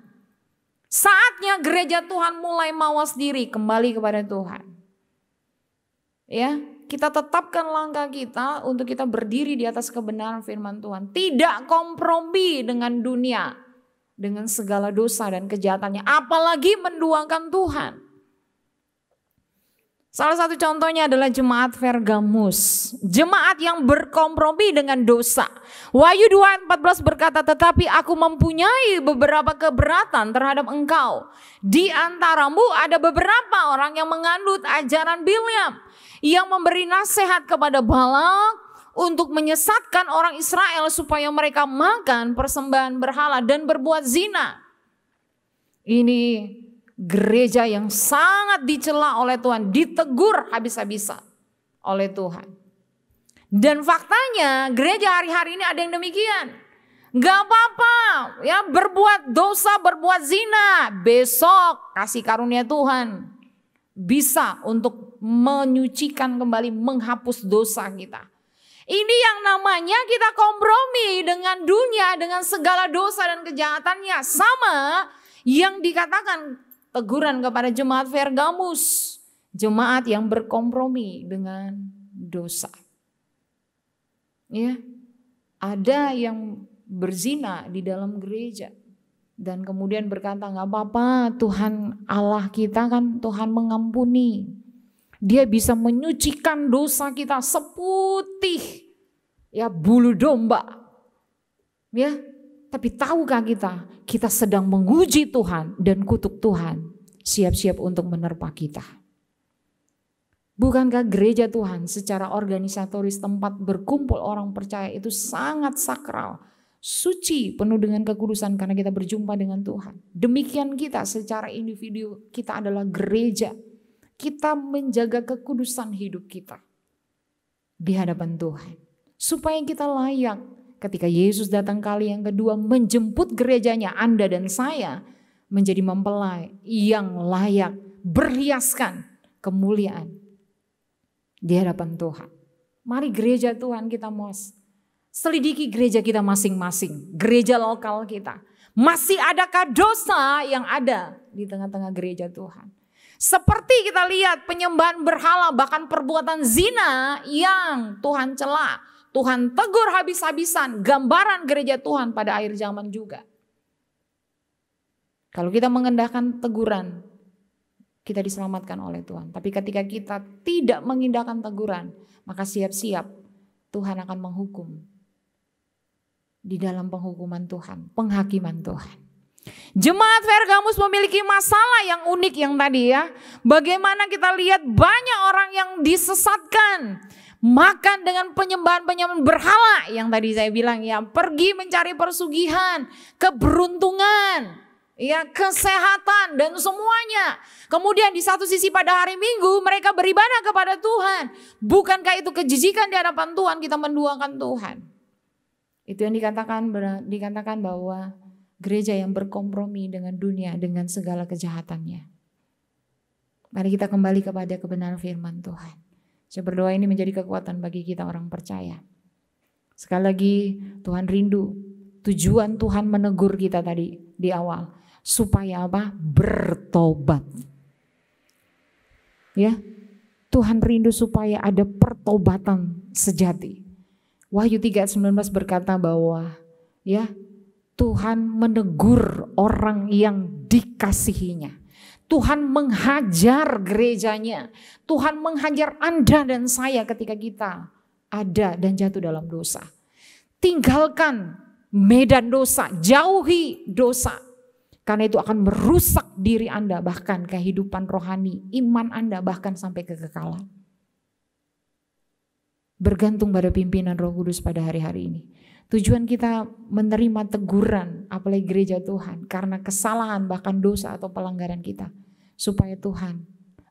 Saatnya gereja Tuhan mulai mawas diri kembali kepada Tuhan. Ya, kita tetapkan langkah kita untuk kita berdiri di atas kebenaran firman Tuhan. Tidak kompromi dengan dunia, dengan segala dosa dan kejahatannya, apalagi menduakan Tuhan. Salah satu contohnya adalah jemaat Pergamus, jemaat yang berkompromi dengan dosa. Wahyu 2:14 berkata, tetapi aku mempunyai beberapa keberatan terhadap engkau. Di antaramu ada beberapa orang yang menganut ajaran Bileam, yang memberi nasihat kepada Balak untuk menyesatkan orang Israel supaya mereka makan persembahan berhala dan berbuat zina. Ini gereja yang sangat dicela oleh Tuhan, ditegur habis-habisan oleh Tuhan. Dan faktanya gereja hari-hari ini ada yang demikian. Gak apa-apa ya, berbuat dosa, berbuat zina, besok kasih karunia Tuhan bisa untuk menyucikan kembali, menghapus dosa kita. Ini yang namanya kita kompromi dengan dunia, dengan segala dosa dan kejahatannya. Sama yang dikatakan teguran kepada jemaat Pergamus, jemaat yang berkompromi dengan dosa. Ya, ada yang berzina di dalam gereja dan kemudian berkata nggak apa-apa, Tuhan Allah kita kan Tuhan mengampuni. Dia bisa menyucikan dosa kita seputih ya bulu domba. Ya, tapi tahukah kita sedang menguji Tuhan dan kutuk Tuhan siap-siap untuk menerpa kita. Bukankah gereja Tuhan secara organisatoris tempat berkumpul orang percaya itu sangat sakral, suci, penuh dengan kekudusan karena kita berjumpa dengan Tuhan. Demikian kita secara individu, kita adalah gereja. Kita menjaga kekudusan hidup kita di hadapan Tuhan. Supaya kita layak ketika Yesus datang kali yang kedua menjemput gerejanya, Anda dan saya menjadi mempelai yang layak berhiaskan kemuliaan di hadapan Tuhan. Mari gereja Tuhan kita selidiki gereja kita masing-masing, gereja lokal kita. Masih adakah dosa yang ada di tengah-tengah gereja Tuhan? Seperti kita lihat penyembahan berhala, bahkan perbuatan zina yang Tuhan cela, Tuhan tegur habis-habisan, gambaran gereja Tuhan pada akhir zaman juga. Kalau kita mengendahkan teguran, kita diselamatkan oleh Tuhan. Tapi ketika kita tidak mengindahkan teguran, maka siap-siap Tuhan akan menghukum. Di dalam penghukuman Tuhan, penghakiman Tuhan. Jemaat Pergamus memiliki masalah yang unik yang tadi ya. Bagaimana kita lihat banyak orang yang disesatkan. Makan dengan penyembahan-penyembahan berhala yang tadi saya bilang ya. Pergi mencari persugihan, keberuntungan, ya, kesehatan dan semuanya. Kemudian di satu sisi pada hari Minggu mereka beribadah kepada Tuhan. Bukankah itu kejijikan di hadapan Tuhan, kita menduakan Tuhan. Itu yang dikatakan bahwa gereja yang berkompromi dengan dunia, dengan segala kejahatannya. Mari kita kembali kepada kebenaran firman Tuhan. Saya berdoa ini menjadi kekuatan bagi kita orang percaya. Sekali lagi Tuhan rindu, tujuan Tuhan menegur kita tadi di awal. Supaya apa? Bertobat. Ya, Tuhan rindu supaya ada pertobatan sejati. Wahyu 3:19 berkata bahwa ya, Tuhan menegur orang yang dikasihinya. Tuhan menghajar gerejanya. Tuhan menghajar Anda dan saya ketika kita ada dan jatuh dalam dosa. Tinggalkan medan dosa, jauhi dosa. Karena itu akan merusak diri Anda, bahkan kehidupan rohani, iman Anda, bahkan sampai kekekalan. bergantung pada pimpinan Roh Kudus pada hari-hari ini. Tujuan kita menerima teguran, apalagi gereja Tuhan, karena kesalahan bahkan dosa atau pelanggaran kita. Supaya Tuhan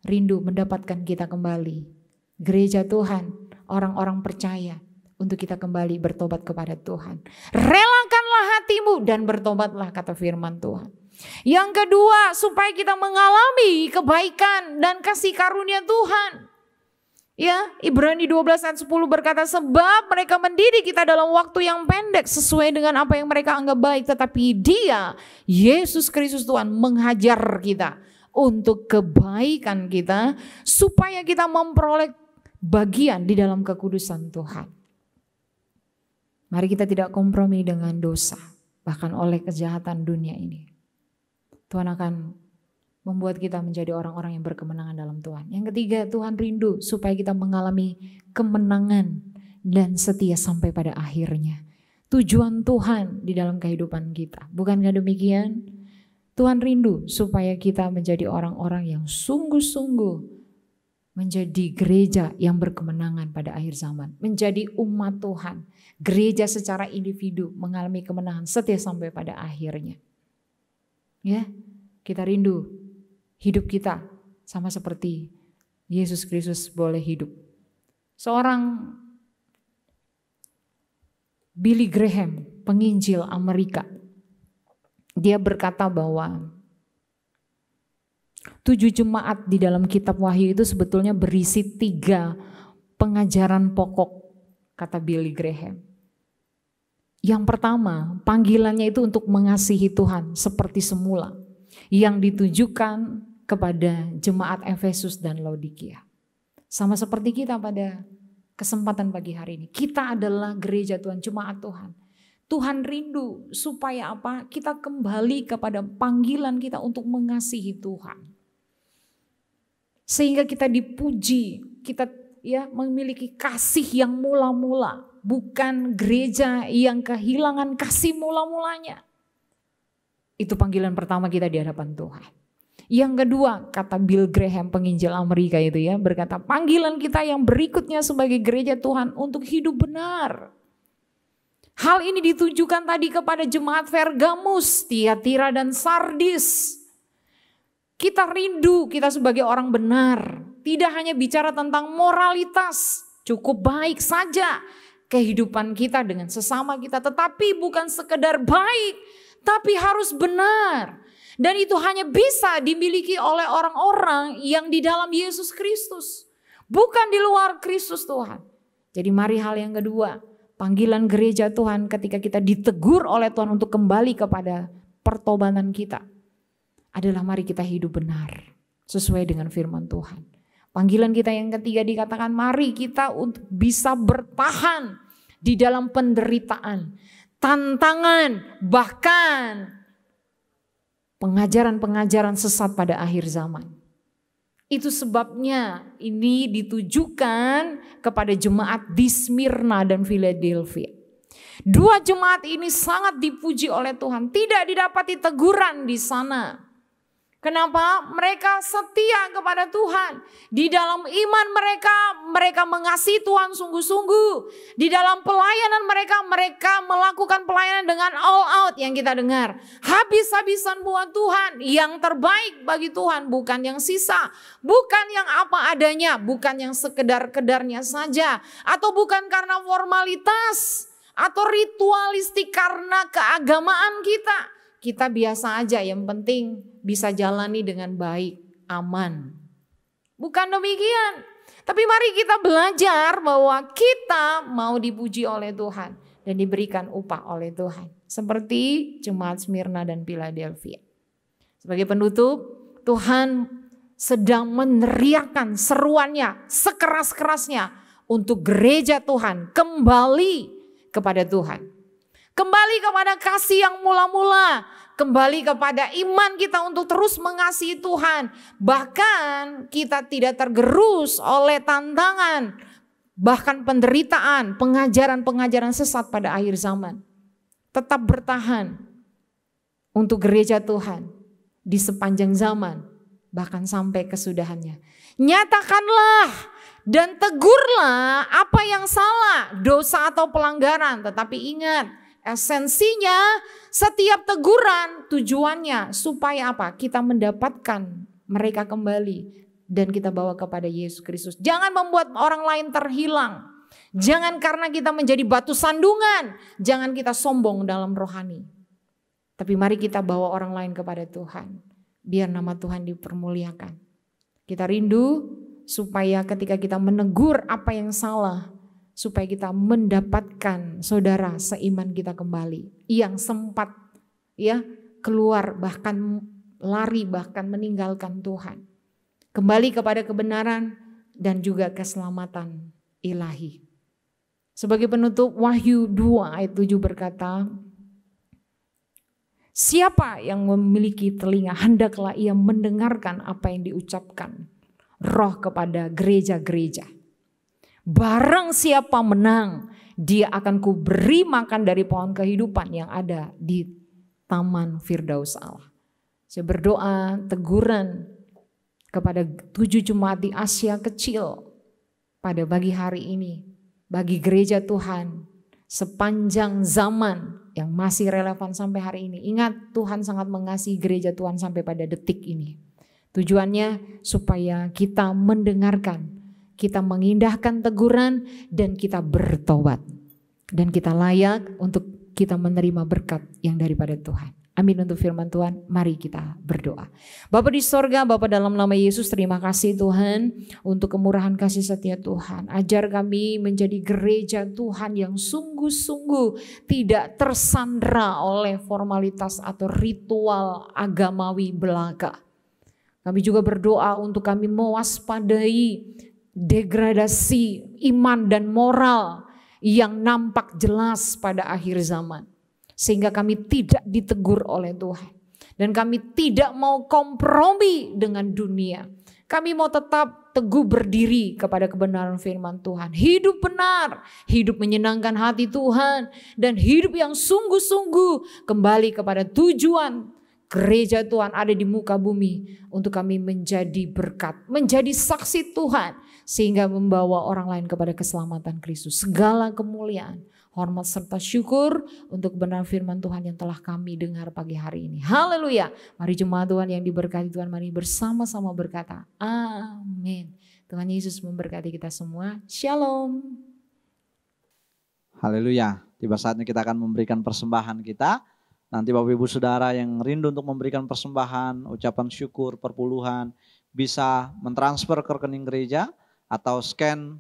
rindu mendapatkan kita kembali. Gereja Tuhan, orang-orang percaya untuk kita kembali bertobat kepada Tuhan. Relakanlah hatimu dan bertobatlah, kata firman Tuhan. Yang kedua, supaya kita mengalami kebaikan dan kasih karunia Tuhan. Ya, Ibrani 12 ayat 10 berkata, sebab mereka mendidik kita dalam waktu yang pendek sesuai dengan apa yang mereka anggap baik. Tetapi Dia, Yesus Kristus Tuhan, menghajar kita untuk kebaikan kita, supaya kita memperoleh bagian di dalam kekudusan Tuhan. Mari kita tidak kompromi dengan dosa, bahkan oleh kejahatan dunia ini. Tuhan akan membuat kita menjadi orang-orang yang berkemenangan dalam Tuhan. Yang ketiga, Tuhan rindu supaya kita mengalami kemenangan dan setia sampai pada akhirnya. Tujuan Tuhan di dalam kehidupan kita. Bukankah demikian? Tuhan rindu supaya kita menjadi orang-orang yang sungguh-sungguh menjadi gereja yang berkemenangan pada akhir zaman. Menjadi umat Tuhan. Gereja secara individu mengalami kemenangan setia sampai pada akhirnya. Ya, kita rindu hidup kita sama seperti Yesus Kristus boleh hidup. Seorang Billy Graham, penginjil Amerika, dia berkata bahwa 7 jemaat di dalam kitab Wahyu itu sebetulnya berisi 3 pengajaran pokok, kata Billy Graham. Yang pertama, panggilannya itu untuk mengasihi Tuhan seperti semula, yang ditujukan kepada jemaat Efesus dan Laodikia. Sama seperti kita pada kesempatan pagi hari ini. Kita adalah gereja Tuhan, jemaat Tuhan. Tuhan rindu supaya apa? Kita kembali kepada panggilan kita untuk mengasihi Tuhan. Sehingga kita dipuji, kita ya memiliki kasih yang mula-mula. Bukan gereja yang kehilangan kasih mula-mulanya. Itu panggilan pertama kita di hadapan Tuhan. Yang kedua, kata Bill Graham, penginjil Amerika itu ya, berkata panggilan kita yang berikutnya sebagai gereja Tuhan untuk hidup benar. Hal ini ditujukan tadi kepada jemaat Pergamus, Tiatira dan Sardis. Kita rindu kita sebagai orang benar. Tidak hanya bicara tentang moralitas, cukup baik saja kehidupan kita dengan sesama kita, tetapi bukan sekedar baik, tapi harus benar. Dan itu hanya bisa dimiliki oleh orang-orang yang di dalam Yesus Kristus, bukan di luar Kristus Tuhan. Jadi mari hal yang kedua, panggilan gereja Tuhan ketika kita ditegur oleh Tuhan untuk kembali kepada pertobatan kita adalah mari kita hidup benar sesuai dengan firman Tuhan. Panggilan kita yang ketiga dikatakan mari kita untuk bisa bertahan di dalam penderitaan, tantangan, bahkan pengajaran-pengajaran sesat pada akhir zaman. Itu sebabnya ini ditujukan kepada jemaat di Smyrna dan Philadelphia. 2 jemaat ini sangat dipuji oleh Tuhan, tidak didapati teguran di sana. Kenapa? Mereka setia kepada Tuhan. Di dalam iman mereka mengasihi Tuhan sungguh-sungguh. Di dalam pelayanan mereka melakukan pelayanan dengan all out yang kita dengar. Habis-habisan buat Tuhan, yang terbaik bagi Tuhan, bukan yang sisa. Bukan yang apa adanya, bukan yang sekedar-kedarnya saja. Atau bukan karena formalitas atau ritualistik karena keagamaan kita. Kita biasa aja, yang penting bisa jalani dengan baik, aman. Bukan demikian. Tapi mari kita belajar bahwa kita mau dipuji oleh Tuhan dan diberikan upah oleh Tuhan. Seperti jemaat Smyrna dan Philadelphia. Sebagai penutup, Tuhan sedang meneriakkan seruannya sekeras-kerasnya untuk gereja Tuhan kembali kepada Tuhan. Kembali kepada kasih yang mula-mula. Kembali kepada iman kita untuk terus mengasihi Tuhan. Bahkan kita tidak tergerus oleh tantangan. Bahkan penderitaan, pengajaran-pengajaran sesat pada akhir zaman. Tetap bertahan untuk gereja Tuhan di sepanjang zaman. Bahkan sampai kesudahannya. Nyatakanlah dan tegurlah apa yang salah, dosa atau pelanggaran. Tetapi ingat, esensinya setiap teguran tujuannya supaya apa? Kita mendapatkan mereka kembali dan kita bawa kepada Yesus Kristus. Jangan membuat orang lain terhilang. Jangan karena kita menjadi batu sandungan, jangan kita sombong dalam rohani. Tapi mari kita bawa orang lain kepada Tuhan, biar nama Tuhan dipermuliakan. Kita rindu supaya ketika kita menegur apa yang salah, supaya kita mendapatkan saudara seiman kita kembali, yang sempat ya keluar bahkan lari bahkan meninggalkan Tuhan, kembali kepada kebenaran dan juga keselamatan ilahi. Sebagai penutup, Wahyu 2 ayat 7 berkata, siapa yang memiliki telinga hendaklah ia mendengarkan apa yang diucapkan Roh kepada gereja-gereja. Barang siapa menang, dia akan kuberi makan dari pohon kehidupan yang ada di Taman Firdaus Allah. Saya berdoa teguran kepada 7 jemaat di Asia kecil pada pagi hari ini, bagi gereja Tuhan sepanjang zaman yang masih relevan sampai hari ini. Ingat, Tuhan sangat mengasihi gereja Tuhan sampai pada detik ini. Tujuannya supaya kita mendengarkan, kita mengindahkan teguran dan kita bertobat. Dan kita layak untuk kita menerima berkat yang daripada Tuhan. Amin untuk firman Tuhan, mari kita berdoa. Bapa di sorga, Bapa dalam nama Yesus, terima kasih Tuhan untuk kemurahan kasih setia Tuhan. Ajar kami menjadi gereja Tuhan yang sungguh-sungguh tidak tersandera oleh formalitas atau ritual agamawi belaka. Kami juga berdoa untuk kami mewaspadai degradasi iman dan moral yang nampak jelas pada akhir zaman. Sehingga kami tidak ditegur oleh Tuhan. Dan kami tidak mau kompromi dengan dunia. Kami mau tetap teguh berdiri kepada kebenaran firman Tuhan. Hidup benar, hidup menyenangkan hati Tuhan. Dan hidup yang sungguh-sungguh kembali kepada tujuan gereja Tuhan ada di muka bumi. Untuk kami menjadi berkat, menjadi saksi Tuhan. Sehingga membawa orang lain kepada keselamatan Kristus. Segala kemuliaan, hormat serta syukur untuk kebenaran firman Tuhan yang telah kami dengar pagi hari ini. Haleluya. Mari jemaat Tuhan yang diberkati Tuhan, mari bersama-sama berkata amin. Tuhan Yesus memberkati kita semua. Shalom. Haleluya. Tiba saatnya kita akan memberikan persembahan kita. Nanti Bapak Ibu Saudara yang rindu untuk memberikan persembahan, ucapan syukur, perpuluhan, bisa mentransfer ke rekening gereja atau scan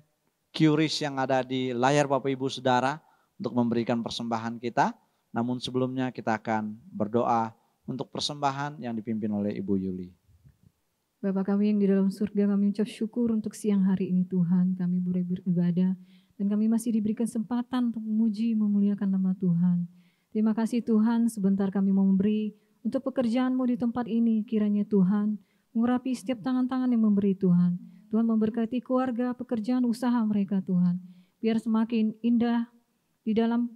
QRIS yang ada di layar Bapak Ibu Saudara untuk memberikan persembahan kita. Namun sebelumnya kita akan berdoa untuk persembahan yang dipimpin oleh Ibu Yuli. Bapa kami yang di dalam surga, kami ucap syukur untuk siang hari ini Tuhan. Kami boleh beribadah dan kami masih diberi kesempatan untuk memuji, memuliakan nama Tuhan. Terima kasih Tuhan, sebentar kami mau memberi untuk pekerjaan-Mu di tempat ini. Kiranya Tuhan mengurapi setiap tangan-tangan yang memberi Tuhan. Tuhan memberkati keluarga, pekerjaan, usaha mereka Tuhan. Biar semakin indah di dalam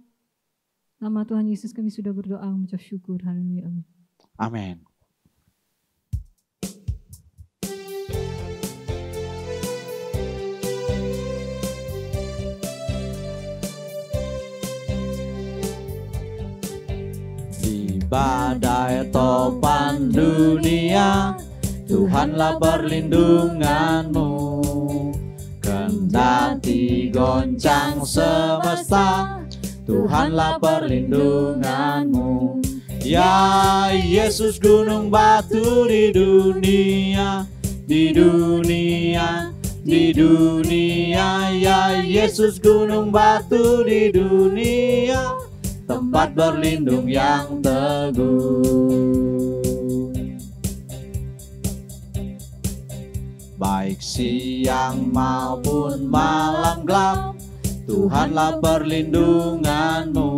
nama Tuhan Yesus kami sudah berdoa mengucap syukur. Haleluya. Amin. Amin. Di badai topan dunia, Tuhanlah perlindunganmu. Kendati goncang semesta, Tuhanlah perlindunganmu. Ya Yesus gunung batu di dunia, di dunia, di dunia. Ya Yesus gunung batu di dunia, tempat berlindung yang teguh. Baik siang maupun malam gelap, Tuhanlah perlindunganmu.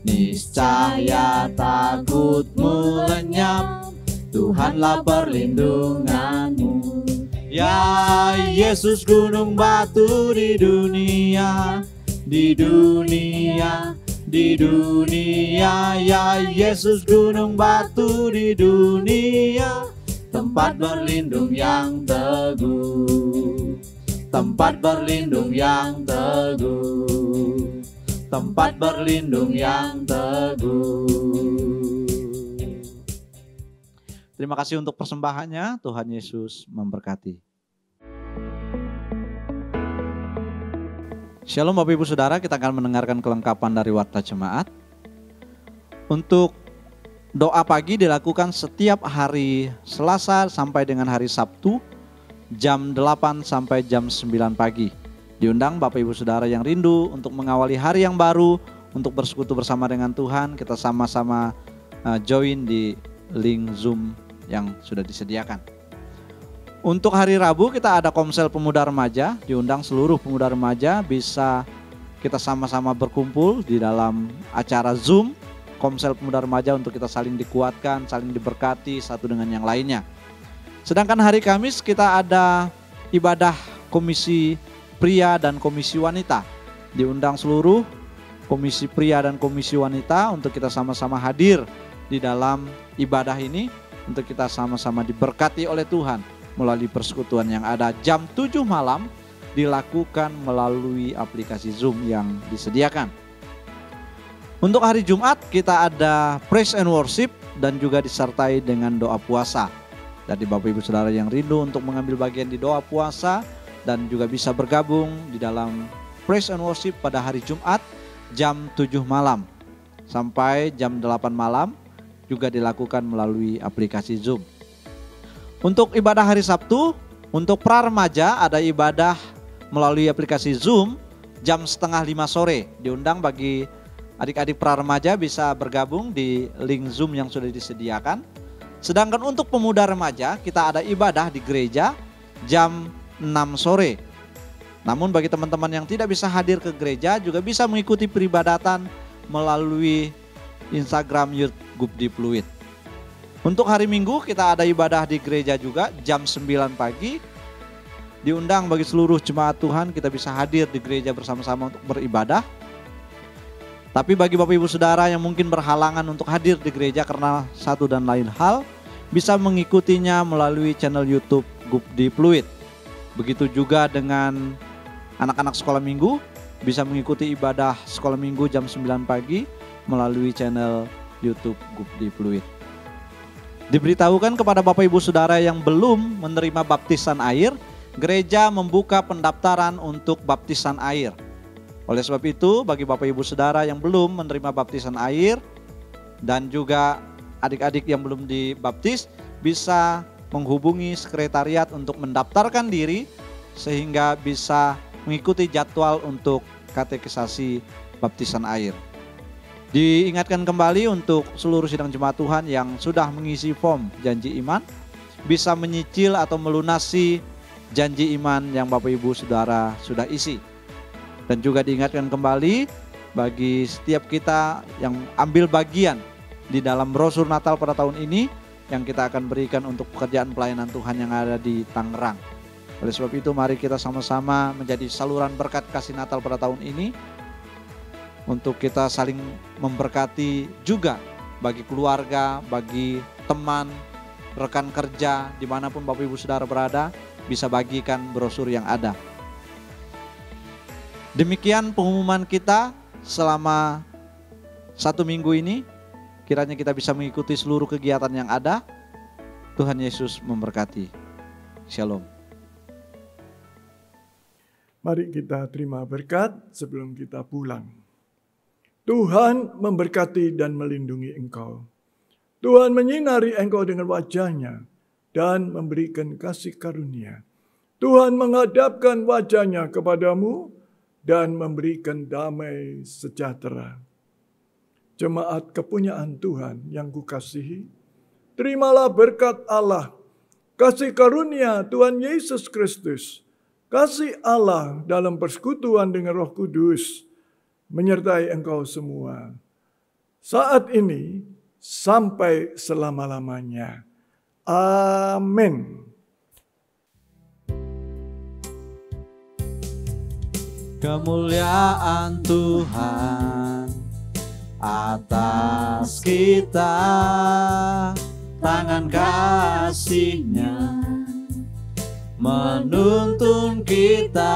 Niscaya takutmu lenyap, Tuhanlah perlindunganmu. Ya Yesus gunung batu di dunia, di dunia, di dunia. Ya Yesus gunung batu di dunia, tempat berlindung yang teguh. tempat berlindung yang teguh, tempat berlindung yang teguh. Terima kasih untuk persembahannya. Tuhan Yesus memberkati. Shalom Bapak Ibu Saudara, kita akan mendengarkan kelengkapan dari Warta Jemaat. Untuk doa pagi dilakukan setiap hari Selasa sampai dengan hari Sabtu, jam 8 sampai jam 9 pagi. Diundang Bapak Ibu Saudara yang rindu untuk mengawali hari yang baru, untuk bersekutu bersama dengan Tuhan, kita sama-sama join di link Zoom yang sudah disediakan. Untuk hari Rabu kita ada Komsel Pemuda Remaja, diundang seluruh pemuda remaja bisa kita sama-sama berkumpul di dalam acara Zoom Komsel Pemuda Remaja untuk kita saling dikuatkan, saling diberkati satu dengan yang lainnya. Sedangkan hari Kamis kita ada ibadah komisi pria dan komisi wanita. Diundang seluruh komisi pria dan komisi wanita untuk kita sama-sama hadir di dalam ibadah ini, untuk kita sama-sama diberkati oleh Tuhan melalui persekutuan yang ada. Jam 7 malam dilakukan melalui aplikasi Zoom yang disediakan. Untuk hari Jumat kita ada praise and worship dan juga disertai dengan doa puasa. Jadi Bapak Ibu Saudara yang rindu untuk mengambil bagian di doa puasa dan juga bisa bergabung di dalam praise and worship pada hari Jumat jam 7 malam sampai jam 8 malam juga dilakukan melalui aplikasi Zoom. Untuk ibadah hari Sabtu, untuk pra remaja ada ibadah melalui aplikasi Zoom jam 4:30 sore. Diundang bagi adik-adik pra remaja bisa bergabung di link Zoom yang sudah disediakan. Sedangkan untuk pemuda remaja kita ada ibadah di gereja jam 6 sore. Namun bagi teman-teman yang tidak bisa hadir ke gereja juga bisa mengikuti peribadatan melalui Instagram YouTube Gubdi Pluit. Untuk hari Minggu kita ada ibadah di gereja juga jam 9 pagi. Diundang bagi seluruh jemaat Tuhan kita bisa hadir di gereja bersama-sama untuk beribadah. Tapi bagi Bapak Ibu Saudara yang mungkin berhalangan untuk hadir di gereja karena satu dan lain hal, bisa mengikutinya melalui channel YouTube Gubdi Pluit. Begitu juga dengan anak-anak sekolah minggu, bisa mengikuti ibadah sekolah minggu jam 9 pagi melalui channel YouTube Gubdi Pluit. Diberitahukan kepada Bapak Ibu Saudara yang belum menerima baptisan air, gereja membuka pendaftaran untuk baptisan air. Oleh sebab itu, bagi Bapak Ibu Saudara yang belum menerima baptisan air dan juga adik-adik yang belum dibaptis, bisa menghubungi sekretariat untuk mendaftarkan diri sehingga bisa mengikuti jadwal untuk katekisasi baptisan air. Diingatkan kembali untuk seluruh sidang jemaat Tuhan yang sudah mengisi form janji iman, bisa menyicil atau melunasi janji iman yang Bapak Ibu Saudara sudah isi. Dan juga diingatkan kembali bagi setiap kita yang ambil bagian di dalam brosur Natal pada tahun ini yang kita akan berikan untuk pekerjaan pelayanan Tuhan yang ada di Tangerang. Oleh sebab itu mari kita sama-sama menjadi saluran berkat kasih Natal pada tahun ini, untuk kita saling memberkati juga bagi keluarga, bagi teman, rekan kerja, dimanapun Bapak Ibu Saudara berada, bisa bagikan brosur yang ada. Demikian pengumuman kita selama 1 minggu ini. Kiranya kita bisa mengikuti seluruh kegiatan yang ada. Tuhan Yesus memberkati. Shalom. Mari kita terima berkat sebelum kita pulang. Tuhan memberkati dan melindungi engkau. Tuhan menyinari engkau dengan wajah-Nya dan memberikan kasih karunia. Tuhan menghadapkan wajah-Nya kepadamu dan memberikan damai sejahtera. Jemaat kepunyaan Tuhan yang kukasihi, terimalah berkat Allah, kasih karunia Tuhan Yesus Kristus, kasih Allah dalam persekutuan dengan Roh Kudus, menyertai engkau semua, saat ini sampai selama-lamanya. Amin. Kemuliaan Tuhan atas kita, tangan kasih-Nya menuntun kita,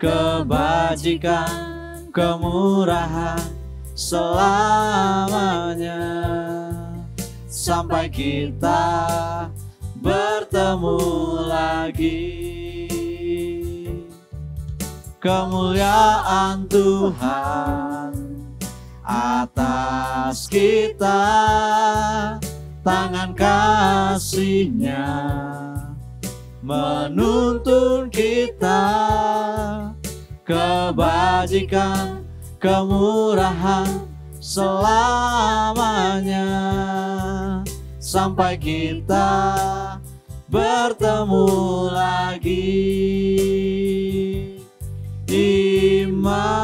kebajikan, kemurahan selamanya, sampai kita bertemu lagi. Kemuliaan Tuhan atas kita, tangan kasih-Nya menuntun kita, kebajikan, kemurahan selamanya, sampai kita bertemu lagi. Iman